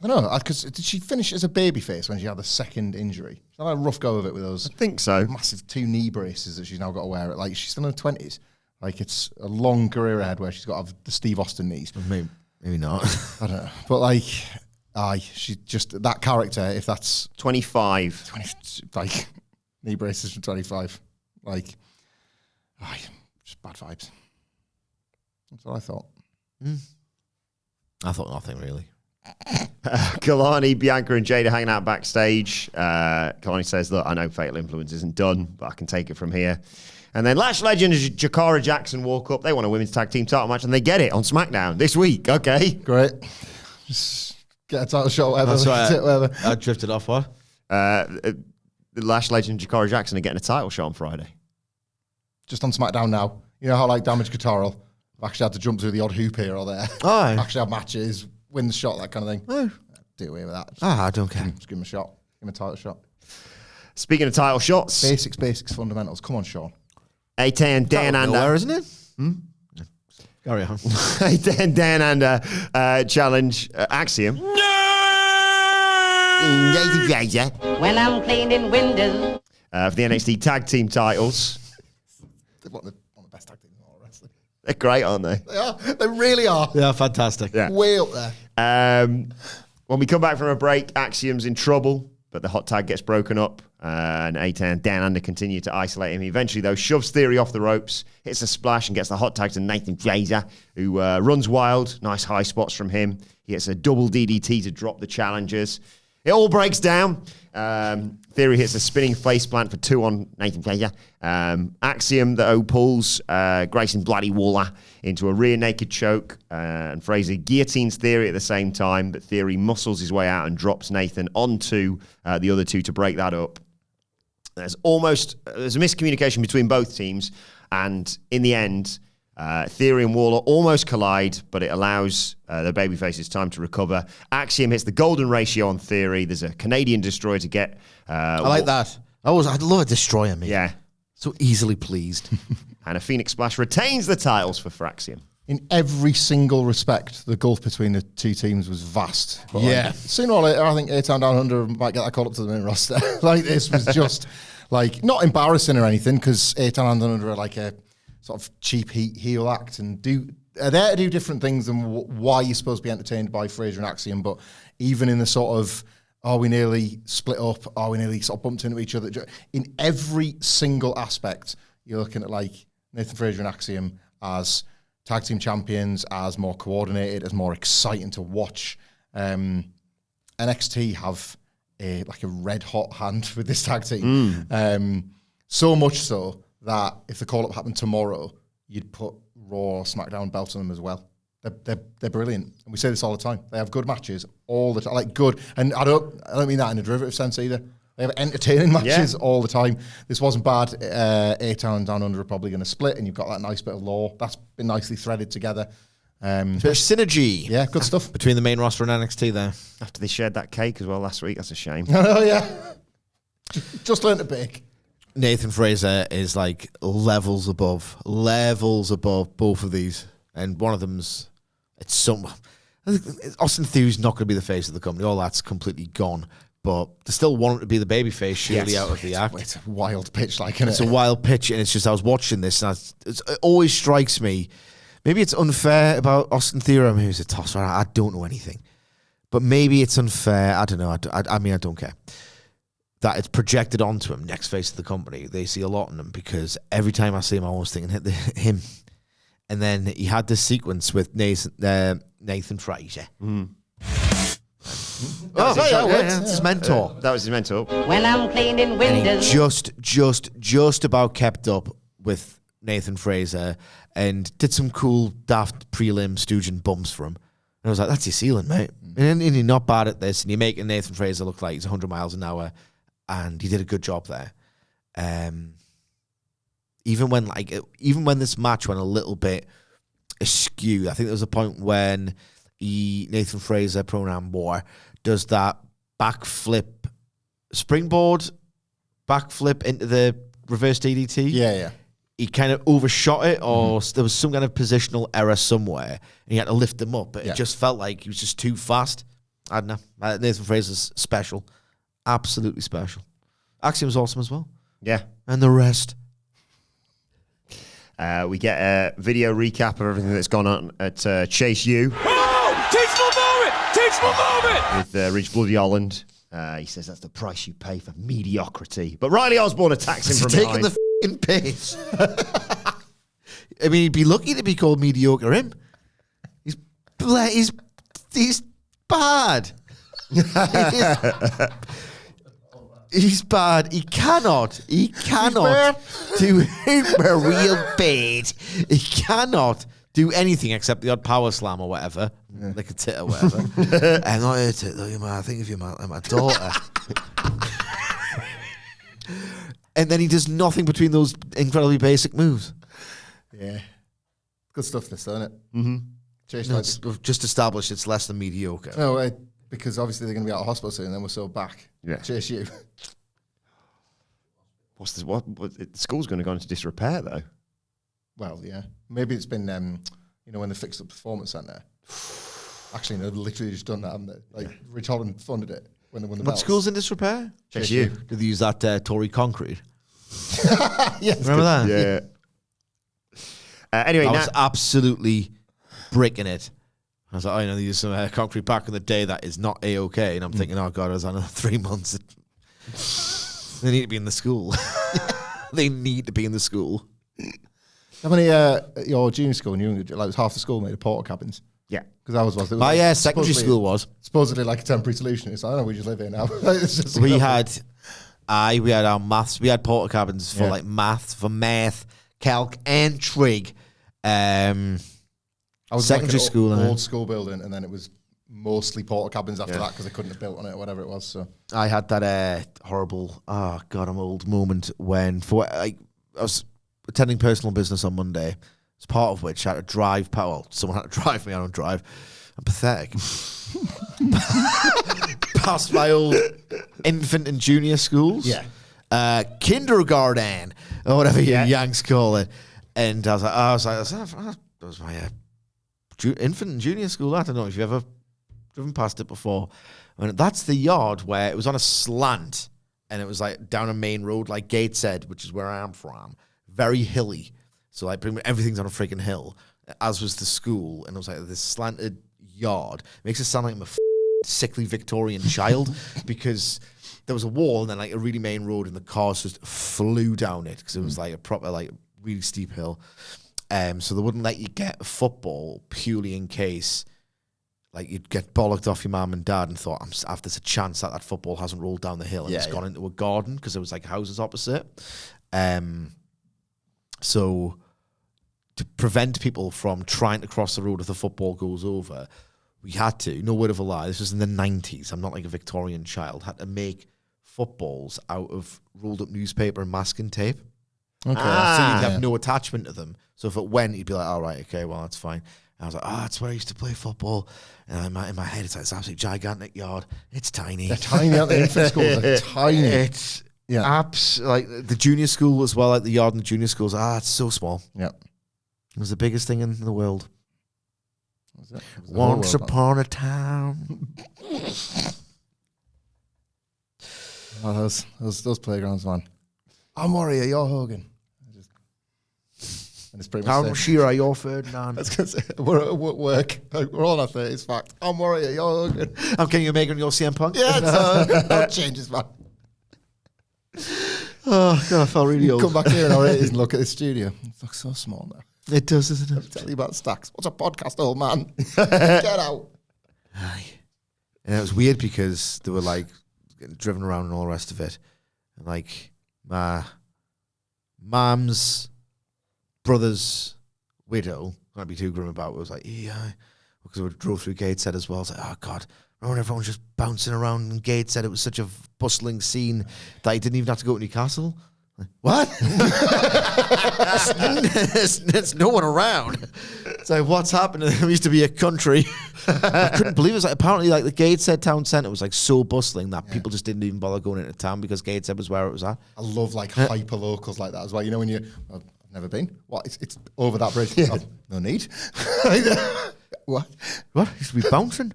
I don't know. Because did she finish as a babyface when she had the second injury? She had a rough go of it with those I think so. massive 2 knee braces that she's now got to wear. Like, she's still in her 20s. Like, it's a long career ahead where she's got to have the Steve Austin knees. Maybe not. I don't know. But, like, she just, that character, if that's 25. 20, like, knee braces for 25. Like, just bad vibes. That's what I thought. I thought nothing really. Kalani, Bianca, and Jada hanging out backstage. Kalani says, look, I know Fatal Influence isn't done, but I can take it from here. And then Lash Legend and Jakara Jackson walk up. They want a women's tag team title match, and they get it on SmackDown this week. Okay. Great. Just get a title shot, whatever. That's right. Whatever. I drifted off, what? Lash Legend and Jakara Jackson are getting a title shot on Friday. Just on SmackDown now. You know how like Damage Guitar actually had to jump through the odd hoop here or there. Oh. Actually have matches, win the shot, that kind of thing. Oh. Do away with that. I don't care. Just give him a shot. Give him a title shot. Speaking of title shots, Basics, fundamentals. Come on, Sean. A10 Dan and Where isn't it? Carry on. A10 Dan and challenge Axiom. When I'm cleaning windows. For the NXT tag team titles. They're one of the best tag teams in all wrestling. They're great, aren't they? They are. They really are. They are fantastic. Yeah. Way up there. When we come back from a break, Axiom's in trouble, but the hot tag gets broken up, and A10 and Dan Under continue to isolate him. He eventually, though, shoves Theory off the ropes, hits a splash, and gets the hot tag to Nathan Frazer, who runs wild. Nice high spots from him. He gets a double DDT to drop the challengers. It all breaks down. Theory hits a spinning face plant for 2 on Nathan Frazer. Axiom, though, pulls Grayson Bloody Waller into a rear naked choke, and Frazer guillotines Theory at the same time, but Theory muscles his way out and drops Nathan onto the other two to break that up. There's a miscommunication between both teams, and in the end, Theory and Waller almost collide, but it allows the babyfaces time to recover. Axiom hits the golden ratio on Theory. There's a Canadian destroyer to get. I like that. I'd love a destroyer, mate. Yeah. So easily pleased. And a Phoenix Splash retains the titles for Axiom. In every single respect, the gulf between the two teams was vast. But Yeah. Sooner or later, I think A-Town Down Under might get that call up to the main roster. Like, this was just, like, not embarrassing or anything, because A-Town Down Under are like a sort of cheap heel act and are there to do different things than why you're supposed to be entertained by Fraser and Axiom. But even in the sort of, we nearly split up, we nearly sort of bumped into each other, in every single aspect, you're looking at like Nathan Fraser and Axiom as tag team champions, as more coordinated, as more exciting to watch. NXT have a red hot hand with this tag team. So much so that if the call-up happened tomorrow, you'd put Raw or SmackDown belts on them as well. They're brilliant. And we say this all the time. They have good matches all the time. Like, good. And I don't mean that in a derivative sense either. They have entertaining matches all the time. This wasn't bad. A-Town and Down Under are probably going to split, and you've got that nice bit of lore. That's been nicely threaded together. Bit of synergy. Yeah, good stuff. Between the main roster and NXT there. After they shared that cake as well last week. That's a shame. Oh, yeah. Just learned to bake. Nathan Fraser is like levels above both of these. And one of them's, Austin Theory's not going to be the face of the company. All that's completely gone. But they still want him to be the babyface, surely, out of the act. It's a wild pitch, isn't it? It's a wild pitch, and it's just, I was watching this, and it always strikes me, maybe it's unfair about Austin Theory. I mean, he's a tosser. I don't know anything. But maybe it's unfair. I don't know. I mean, I don't care. That it's projected onto him, next face of the company. They see a lot in him, because every time I see him, I always think him. And then he had this sequence with Nathan Fraser. It's his mentor. That was his mentor. When I'm cleaning windows. And he just about kept up with Nathan Fraser and did some cool daft prelim stooging bumps for him. And I was like, that's your ceiling, mate. And you're not bad at this, and you're making Nathan Fraser look like he's 100 miles an hour, and he did a good job there. Even when this match went a little bit askew, I think there was a point when Nathan Fraser, pronoun war, does that springboard backflip into the reverse DDT. Yeah. He kind of overshot it, or there was some kind of positional error somewhere, and he had to lift him up, but it just felt like he was just too fast. I don't know. Nathan Fraser's special. Absolutely special. Axiom's awesome as well. Yeah. And the rest. We get a video recap of everything that's gone on at Chase U. Oh! Teachable moment! With Rich Bloody Holland. He says that's the price you pay for mediocrity. But Riley Osborne attacks him from behind. Taking the f***ing piss. I mean, he'd be lucky to be called mediocre, him. He's He's bad. He's bad. He cannot do real bad. He cannot do anything except the odd power slam or whatever, like a tit or whatever. I'm not a tit, though. I think of you, my daughter. And then he does nothing between those incredibly basic moves. Yeah. Good stuff, this, isn't it? Mm-hmm. It's just established it's less than mediocre. No, because obviously they're going to be out of hospital soon, and then we're so back. Yeah. Chase you. What's this? What the school's going to go into disrepair, though? Well, yeah. Maybe it's been, when they fixed the performance centre. Actually, no, they've literally just done that, haven't they? Like, Rich Holland funded it when they won the What belts. school's in disrepair? Chase you. Did they use that Tory concrete? Yes. Remember that? Yeah. Anyway, I was absolutely bricking it. I was like, they used some concrete back in the day that is not A-OK. And I'm thinking, oh, God, I was another 3 months. They need to be in the school. They need to be in the school. How many, your junior school, like half the school made of porta cabins? Yeah. Because ours was. My secondary school was. Supposedly like a temporary solution. It's like, I don't know, we just live here now. It's just, We had our maths. We had porta cabins for like math, calc, and trig. I was secondary like school, old school building, and then it was mostly porta cabins after that because they couldn't have built on it or whatever it was. So I had that horrible, oh God, I'm old moment when I was attending personal business on Monday. As part of which I had to drive. Well, someone had to drive me. I don't drive. I'm pathetic. Past my old infant and junior schools. Yeah. Kindergarten or whatever you Yanks call it. And I was like, that was my infant and junior school. I don't know if you've ever driven past it before. And that's the yard where it was on a slant, and it was like down a main road, like Gateshead, which is where I am from. Very hilly. So like pretty much everything's on a freaking hill, as was the school. And it was like this slanted yard. It makes it sound like I'm a sickly Victorian child because there was a wall and then like a really main road, and the cars just flew down it because it was like a proper, like really steep hill. So they wouldn't let you get football purely in case like you'd get bollocked off your mum and dad and thought, if there's a chance that football hasn't rolled down the hill and it's gone into a garden because there was like houses opposite. So to prevent people from trying to cross the road if the football goes over, we had to, no word of a lie, this was in the 90s, I'm not like a Victorian child, had to make footballs out of rolled up newspaper and masking tape. Okay. So you'd have no attachment to them. So if it went, you'd be like, all right, okay, well, that's fine. And I was like, that's where I used to play football. And in my head, it's like this absolutely gigantic yard. It's tiny. They're tiny, aren't they? Infant schools are tiny. It's like the junior school as well, like the yard in the junior schools. It's so small. Yeah. It was the biggest thing in the world. Was it? Once upon a time. Those playgrounds, man. I'm Warrior, you're Hogan. And it's pretty much I'm Shearer, you're Ferdinand. I was going to say, we're at work. We're all at 30s fact. I'm Warrior, you're Hogan. I'm Kenny Omega and you're CM Punk. Yeah, no changes, man. Oh, God, I felt really old. Come back here in our 80s and look at this studio. It looks so small now. It does, doesn't it? I'll tell you about stacks. What's a podcast, old man? Get out. Aye. And it was weird because they were like getting driven around and all the rest of it. And like my mum's brother's widow, can't be too grim about it, was like, because we drove through Gateshead as well. I was like, oh God, remember when everyone was just bouncing around in Gateshead? It was such a bustling scene that he didn't even have to go to Newcastle. Like, what? There's no one around. It's like, what's happening? There used to be a country. I couldn't believe it. Was like, apparently like the Gateshead town centre was like so bustling that people just didn't even bother going into town because Gateshead was where it was at. I love like hyper locals like that as well. You know when you, I've never been. What? It's over that bridge. Yeah. Oh, no need. What? What? It used to be bouncing.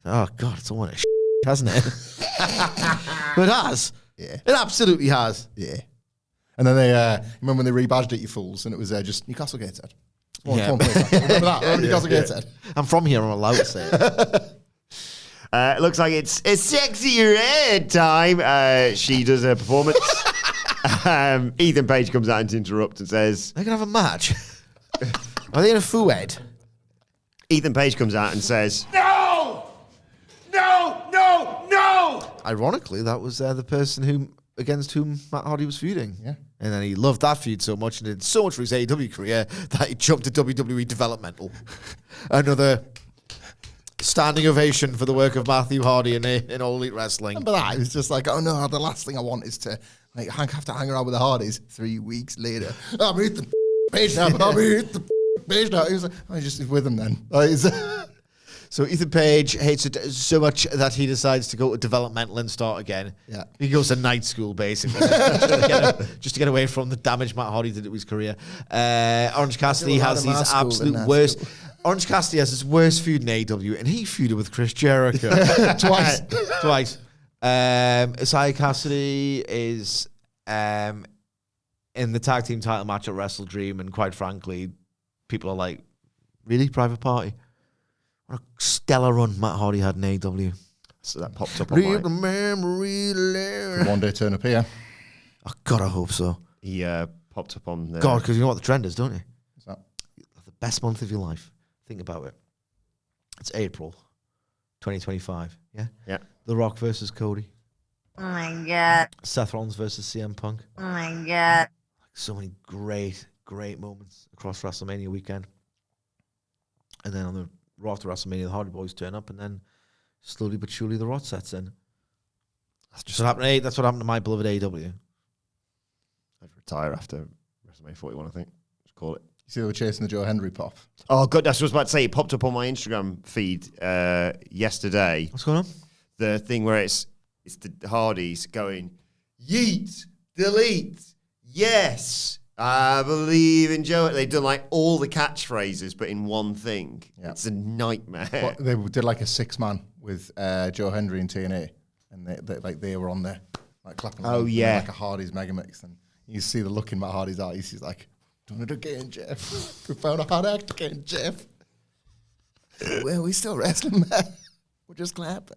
Oh God, it's all one of shit, hasn't it? But it has. Yeah. It absolutely has. Yeah. And then they, remember when they rebadged it, you fools, and it was just Newcastle Gateshead. Yeah. Remember that? Remember Newcastle Gateshead? I'm from here, I'm allowed to say it. It looks like it's a sexy red time. She does a performance. Ethan Page comes out and interrupts and says, They're going to have a match. Are they in a foo-ed? Ethan Page comes out and says, No! ironically, that was the person against whom Matt Hardy was feuding. Yeah. And then he loved that feud so much and did so much for his AEW career that he jumped to WWE developmental. Another standing ovation for the work of Matthew Hardy in All Elite Wrestling. Remember that? It was just like, oh no, the last thing I want is to have to hang around with the Hardys. 3 weeks later, I'm Ethan Page now. I'm Ethan Page now. He was like, he's with him then. So Ethan Page hates it so much that he decides to go to developmental and start again. Yeah. He goes to night school, basically, just to get away from the damage Matt Hardy did to his career. Orange Cassidy has his absolute worst... Orange Cassidy has his worst feud in AEW, and he feuded with Chris Jericho. Twice. Isaiah Cassidy is in the tag team title match at Wrestle Dream, and quite frankly, people are like, really? Private Party? What a stellar run Matt Hardy had in AEW. So that popped up on my... memory lane. One day turn up here. Oh, God, I hope so. He popped up on the... God, because you know what the trend is, don't you? What's that? The best month of your life. Think about it. It's April 2025, yeah? Yeah. The Rock versus Cody. Oh my God. Seth Rollins versus CM Punk. Oh my God. So many great moments across WrestleMania weekend. And then on the Raw after WrestleMania, the Hardy Boys turn up, and then slowly but surely the rot sets in. That's what happened to my beloved AEW. I'd retire after WrestleMania 41, I think. Just call it. You see they were chasing the Joe Henry pop? Oh, God, that's what I was about to say. It popped up on my Instagram feed yesterday. What's going on? The thing where it's the Hardys going, yeet, delete, yes, I believe in Joe. They've done like all the catchphrases, but in one thing. Yeah. It's a nightmare. Well, they did like a 6-man with Joe Henry and TNA, and they were on there, like clapping. Oh yeah, like a Hardy's mega mix, and you see the look in Matt Hardy's eyes. He's like, "Done it again, Jeff. We found a hard act again, Jeff. Well, we still wrestling, man. We're just clapping.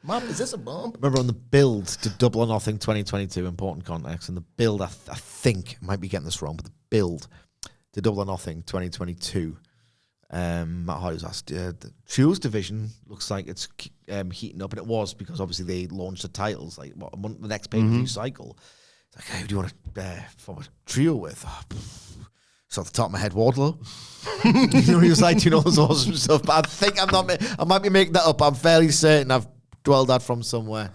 Mom, is this a bump?" Remember on the build to Double or Nothing 2022, important context, and the build, I think, I might be getting this wrong, but the build to Double or Nothing 2022, Matt Hardy was asked, the Trios division looks like it's heating up, and it was because obviously they launched the titles, like what, a month, the next pay-per-view cycle. It's like, hey, who do you want to form a trio with? So off the top of my head, Wardlow. You know, he was like, all this awesome stuff, but I think I might be making that up. I'm fairly certain I've dwelled that from somewhere.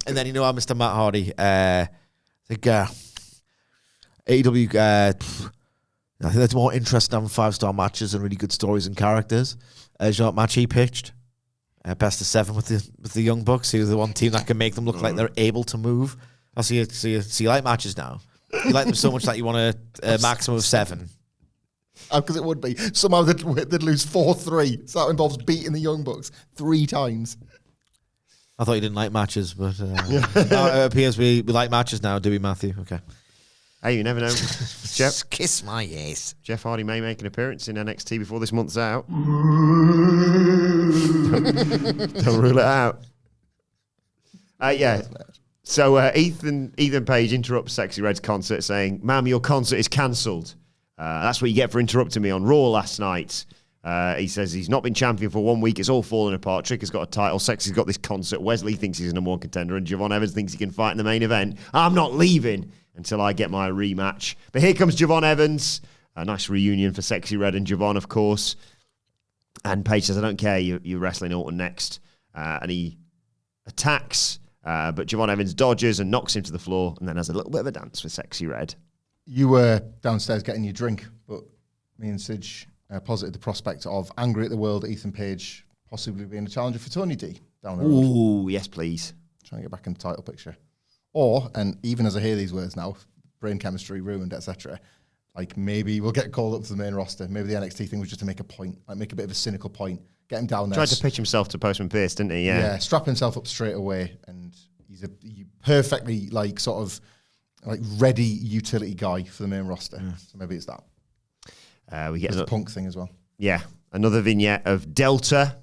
And then, Mr. Matt Hardy, I think AEW, I think that's more interesting having 5-star matches and really good stories and characters. You know what match he pitched? Best of 7 with the Young Bucks. He was the one team that can make them look like they're able to move. I see you like matches now. You like them so much that you want a maximum of 7. Because it would be. Somehow they'd lose 4-3. So that involves beating the Young Bucks 3 times. I thought you didn't like matches, but it appears we like matches now, do we, Matthew? Okay. Hey, you never know. Jeff, kiss my ass. Jeff Hardy may make an appearance in NXT before this month's out. Don't rule it out. Yeah. So Ethan Page interrupts Sexy Red's concert saying, "Ma'am, your concert is cancelled. That's what you get for interrupting me on Raw last night." He says he's not been champion for 1 week. It's all falling apart. Trick has got a title. Sexy's got this concert. Wesley thinks he's a #1 contender. And Javon Evans thinks he can fight in the main event. I'm not leaving until I get my rematch. But here comes Javon Evans. A nice reunion for Sexy Red and Javon, of course. And Page says, "I don't care. You're wrestling Orton next." And he attacks. But Javon Evans dodges and knocks him to the floor. And then has a little bit of a dance with Sexy Red. You were downstairs getting your drink. But me and Sidge... posited the prospect of angry at the world, Ethan Page possibly being a challenger for Tony D down the road. Ooh, yes, please. Trying to get back in the title picture. Or, and even as I hear these words now, brain chemistry ruined, etc., like maybe we'll get called up to the main roster. Maybe the NXT thing was just to make a point, like make a bit of a cynical point, get him down there. Tried to pitch himself to Postman Pierce, didn't he? Yeah, strap himself up straight away, and he's a perfectly like sort of like ready utility guy for the main roster. So maybe it's that. We get the Punk thing as well. Yeah, another vignette of Delta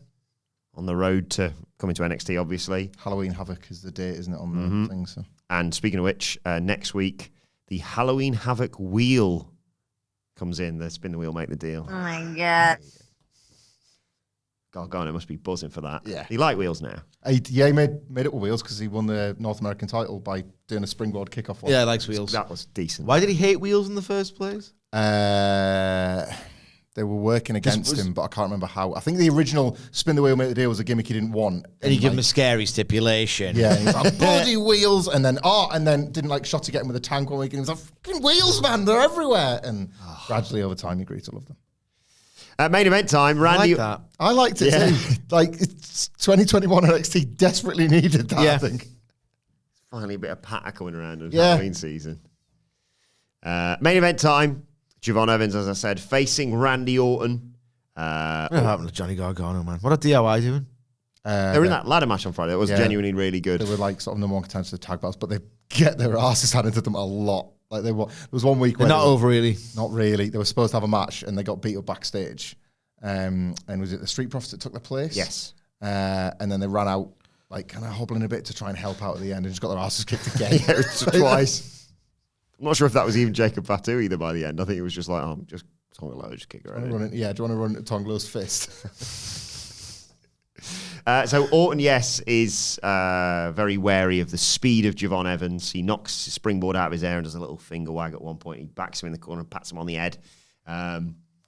on the road to coming to NXT, obviously. Halloween Havoc is the date, isn't it, on the thing? So. And speaking of which, next week, the Halloween Havoc wheel comes in. The spin the wheel, make the deal. Oh, my God. Gargano must be buzzing for that. Yeah. He like wheels now. He made it with wheels because he won the North American title by doing a springboard kickoff one. Yeah, he likes wheels. That was decent. Why did he hate wheels in the first place? They were working against him, but I can't remember how. I think the original spin the wheel, make the deal was a gimmick he didn't want. And he gave him a scary stipulation. Yeah, he was like, bloody wheels. And then didn't like Shotzi get him with a tank one week. And he was like, fucking wheels, man, they're everywhere. And gradually over time, he grew to love them. Main event time, Randy. I like that. I liked it too. Like, it's 2021 NXT desperately needed that, I think. Finally a bit of patter coming around in Halloween season. Main event time. Javon Evans, as I said, facing Randy Orton. What happened to Johnny Gargano, man? What are DIY doing? They were in that ladder match on Friday. It was genuinely really good. They were like sort of number one contenders to the tag belts, but they get their asses handed to them a lot. Like there was one week where not over really. Not really. They were supposed to have a match and they got beat up backstage. And was it the Street Profits that took their place? Yes. And then they ran out, like kind of hobbling a bit to try and help out at the end, and just got their asses kicked again. Twice. I'm not sure if that was even Jacob Fatu either by the end. I think it was just like, just Tonga just kick her out. Do you want to run at Tonglo's fist? So Orton, yes, is very wary of the speed of Javon Evans. He knocks his springboard out of his air and does a little finger wag at one point. He backs him in the corner and pats him on the head.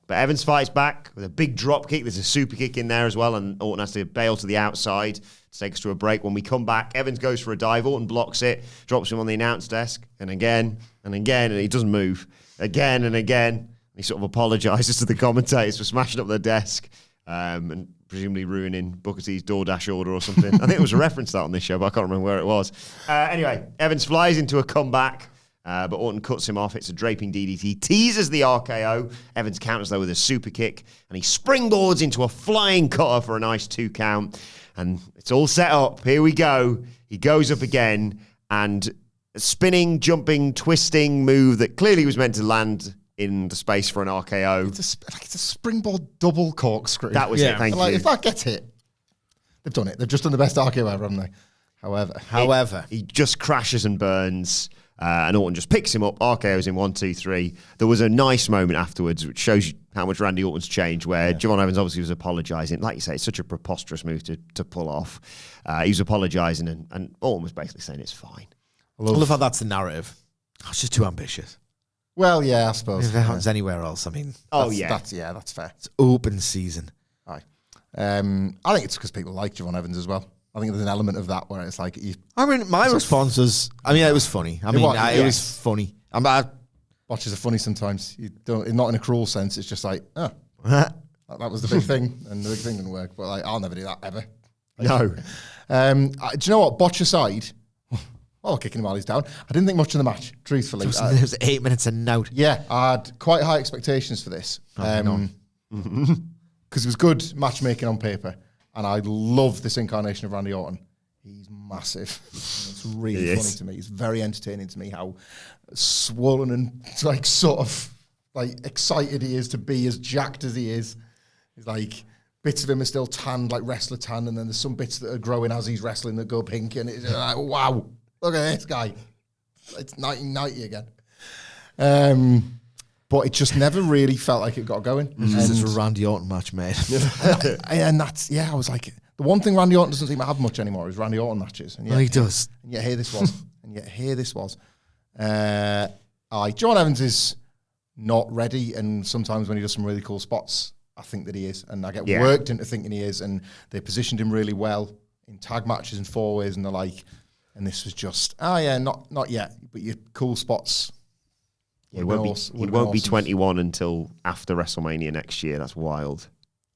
But Evans fights back with a big drop kick. There's a super kick in there as well, and Orton has to bail to the outside to take us to a break. When we come back, Evans goes for a dive. Orton blocks it, drops him on the announce desk, and again, and he doesn't move. Again and again. He sort of apologises to the commentators for smashing up their desk and presumably ruining Booker T's DoorDash order or something. I think there was a reference to that on this show, but I can't remember where it was. Anyway, Evans flies into a comeback. But Orton cuts him off. It's a draping DDT. Teases the RKO. Evans counters, though, with a super kick. And he springboards into a flying cutter for a nice 2 count. And it's all set up. Here we go. He goes up again. And a spinning, jumping, twisting move that clearly was meant to land in the space for an RKO. It's a springboard double corkscrew. That was it. Thank you. If that gets hit, they've done it. They've just done the best RKO ever, haven't they? However, he just crashes and burns. And Orton just picks him up, RKO's in 1, 2, 3. There was a nice moment afterwards, which shows you how much Randy Orton's changed, where Javon Evans obviously was apologising. Like you say, it's such a preposterous move to pull off. He was apologising, and Orton was basically saying it's fine. I love how that's the narrative. Oh, it's just too ambitious. Well, yeah, I suppose. If it happens anywhere else, I mean... That's fair. It's open season. Aye. I think it's because people like Javon Evans as well. I think there's an element of that where it's like... my response was... it was funny. It was funny. Botches are funny sometimes. You don't, not in a cruel sense. It's just like, that was the big thing, and the big thing didn't work. But like, I'll never do that, ever. No. Do you know what? Botch aside... Well, kicking him while he's down. I didn't think much of the match, truthfully. It was 8 minutes and out. Yeah, I had quite high expectations for this. Because it was good matchmaking on paper. And I love this incarnation of Randy Orton. He's massive. It's really funny to me. It's very entertaining to me how swollen and like sort of like excited he is to be as jacked as he is. He's like... Bits of him are still tanned, like wrestler tan, and then there's some bits that are growing as he's wrestling that go pink, and it's like, wow, look at this guy. It's 1990 again. But it just never really felt like it got going. This is a Randy Orton match, mate. And that's, I was like, the one thing Randy Orton doesn't seem to have much anymore is Randy Orton matches. And yet, he does. And yet here this was. John Evans is not ready, and sometimes when he does some really cool spots, I think that he is, and I get worked into thinking he is, and they positioned him really well in tag matches and 4-ways and the like, and this was just, not yet, but your cool spots. He won't be 21 until after WrestleMania next year. That's wild.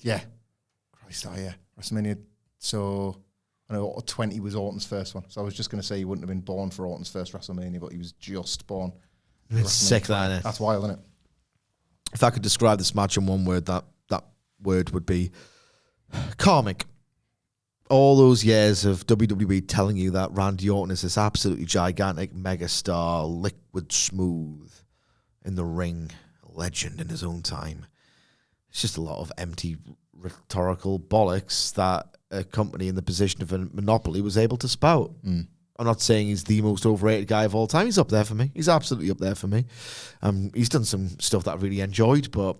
Yeah. Christ, WrestleMania, so I know 20 was Orton's first one, so I was just going to say he wouldn't have been born for Orton's first WrestleMania, but he was just born. It's sick, that, isn't it? That's wild, isn't it? If I could describe this match in one word, that word would be karmic. All those years of WWE telling you that Randy Orton is this absolutely gigantic megastar, liquid smooth in the ring, legend in his own time. It's just a lot of empty rhetorical bollocks that a company in the position of a monopoly was able to spout. I'm not saying he's the most overrated guy of all time. He's up there for me. He's absolutely up there for me. He's done some stuff that I've really enjoyed, but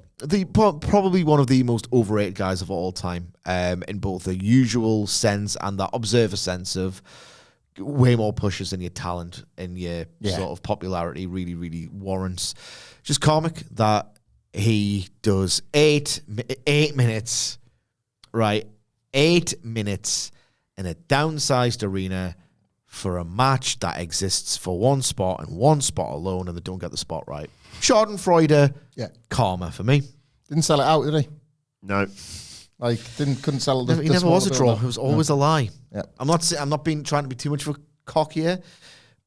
probably one of the most overrated guys of all time, in both the usual sense and that observer sense of way more pushes than your talent and your sort of popularity really, really warrants. Just comic that he does 8 minutes, right? 8 minutes in a downsized arena for a match that exists for one spot and one spot alone, and they don't get the spot right. Schadenfreude, karma for me. Didn't sell it out, did he? No. Like, couldn't sell it. He never was a draw. It was always a lie. Yeah. I'm not trying to be too much of a cock here,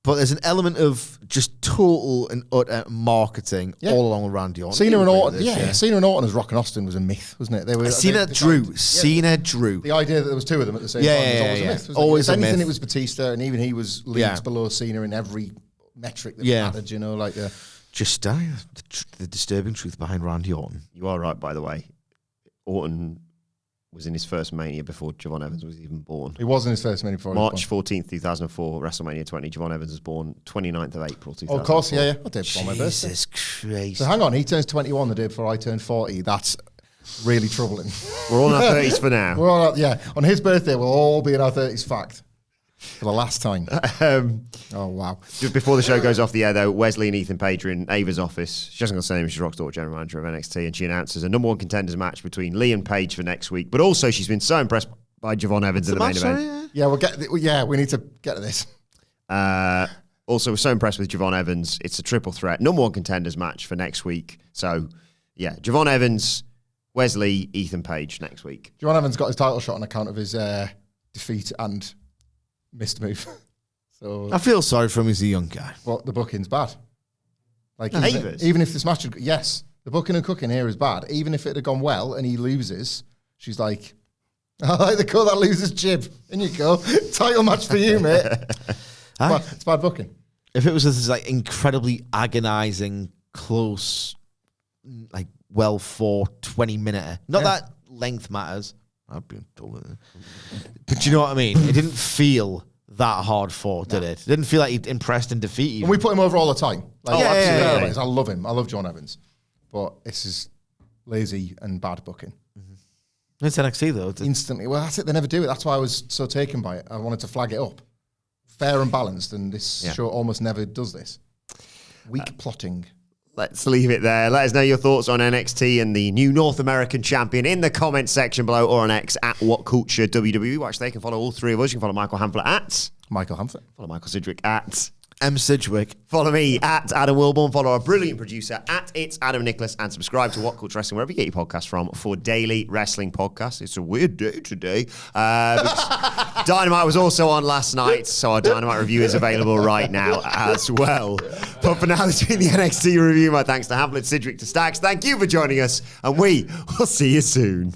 but there's an element of just total and utter marketing all along with Randy Orton. Cena and Orton, Cena and Orton as Rock and Austin was a myth, wasn't it? They were Cena drew. The idea that there was two of them at the same time was always a myth. Wasn't Always it? a If anything, myth. it was Batista, and even he was leagues below Cena in every metric that mattered. You know, like just the disturbing truth behind Randy Orton. You are right, by the way. Orton was in his first Mania before Javon Evans was even born. He was in his first Mania before March 14th, 2004, WrestleMania 20. Javon Evans was born 29th of April, 2004. Oh, of course, yeah. I did before my birthday. Jesus Christ. So hang on, he turns 21 the day before I turn 40. That's really troubling. We're all in our 30s for now. We're all, on his birthday, we'll all be in our 30s, fact. For the last time. Oh, wow. Just before the show goes off the air, though, Wesley and Ethan Page are in Ava's office. She hasn't got the name, she's Rock's daughter, general manager of NXT, and she announces a number one contenders match between Lee and Page for next week. But also, she's been so impressed by Javon Evans in the main event. Yeah, we need to get to this. Also, we're so impressed with Javon Evans. It's a triple threat. Number one contenders match for next week. So, yeah, Javon Evans, Wesley, Ethan Page next week. Javon Evans got his title shot on account of his defeat and missed move. So I feel sorry for him. He's a young guy. But the booking's bad. Like even if this match had, the booking and cooking here is bad. Even if it had gone well and he loses, she's like, I like the call that loses jib. In you go. Title match for you, mate. It's bad booking. If it was this like incredibly agonizing, close, like well fought 20-minute, not that length matters. I've been told it. But you know what I mean? It didn't feel that hard fought, did it? It didn't feel like he impressed and defeated. And we put him over all the time. Like, absolutely. I love him. I love John Evans. But this is lazy and bad booking. Mm-hmm. It's NXT, though. Instantly. Well, that's it. They never do it. That's why I was so taken by it. I wanted to flag it up. Fair and balanced, and this show almost never does this. Weak plotting. Let's leave it there. Let us know your thoughts on NXT and the new North American champion in the comments section below or on X at WhatCulture WWE. Watch there. You can follow all three of us. You can follow Michael Hamflett at Michael Hamflett. Follow Michael Sidgwick at M. Sidgwick. Follow me at Adam Wilborn. Follow our brilliant producer at It's Adam Nicholas. And subscribe to WhatCulture Wrestling wherever you get your podcasts from for daily wrestling podcasts. It's a weird day today. Dynamite was also on last night, so our Dynamite review is available right now as well. But for now, this has been the NXT review. My thanks to Hamflett, Sidgwick, to Stacks. Thank you for joining us, and we will see you soon.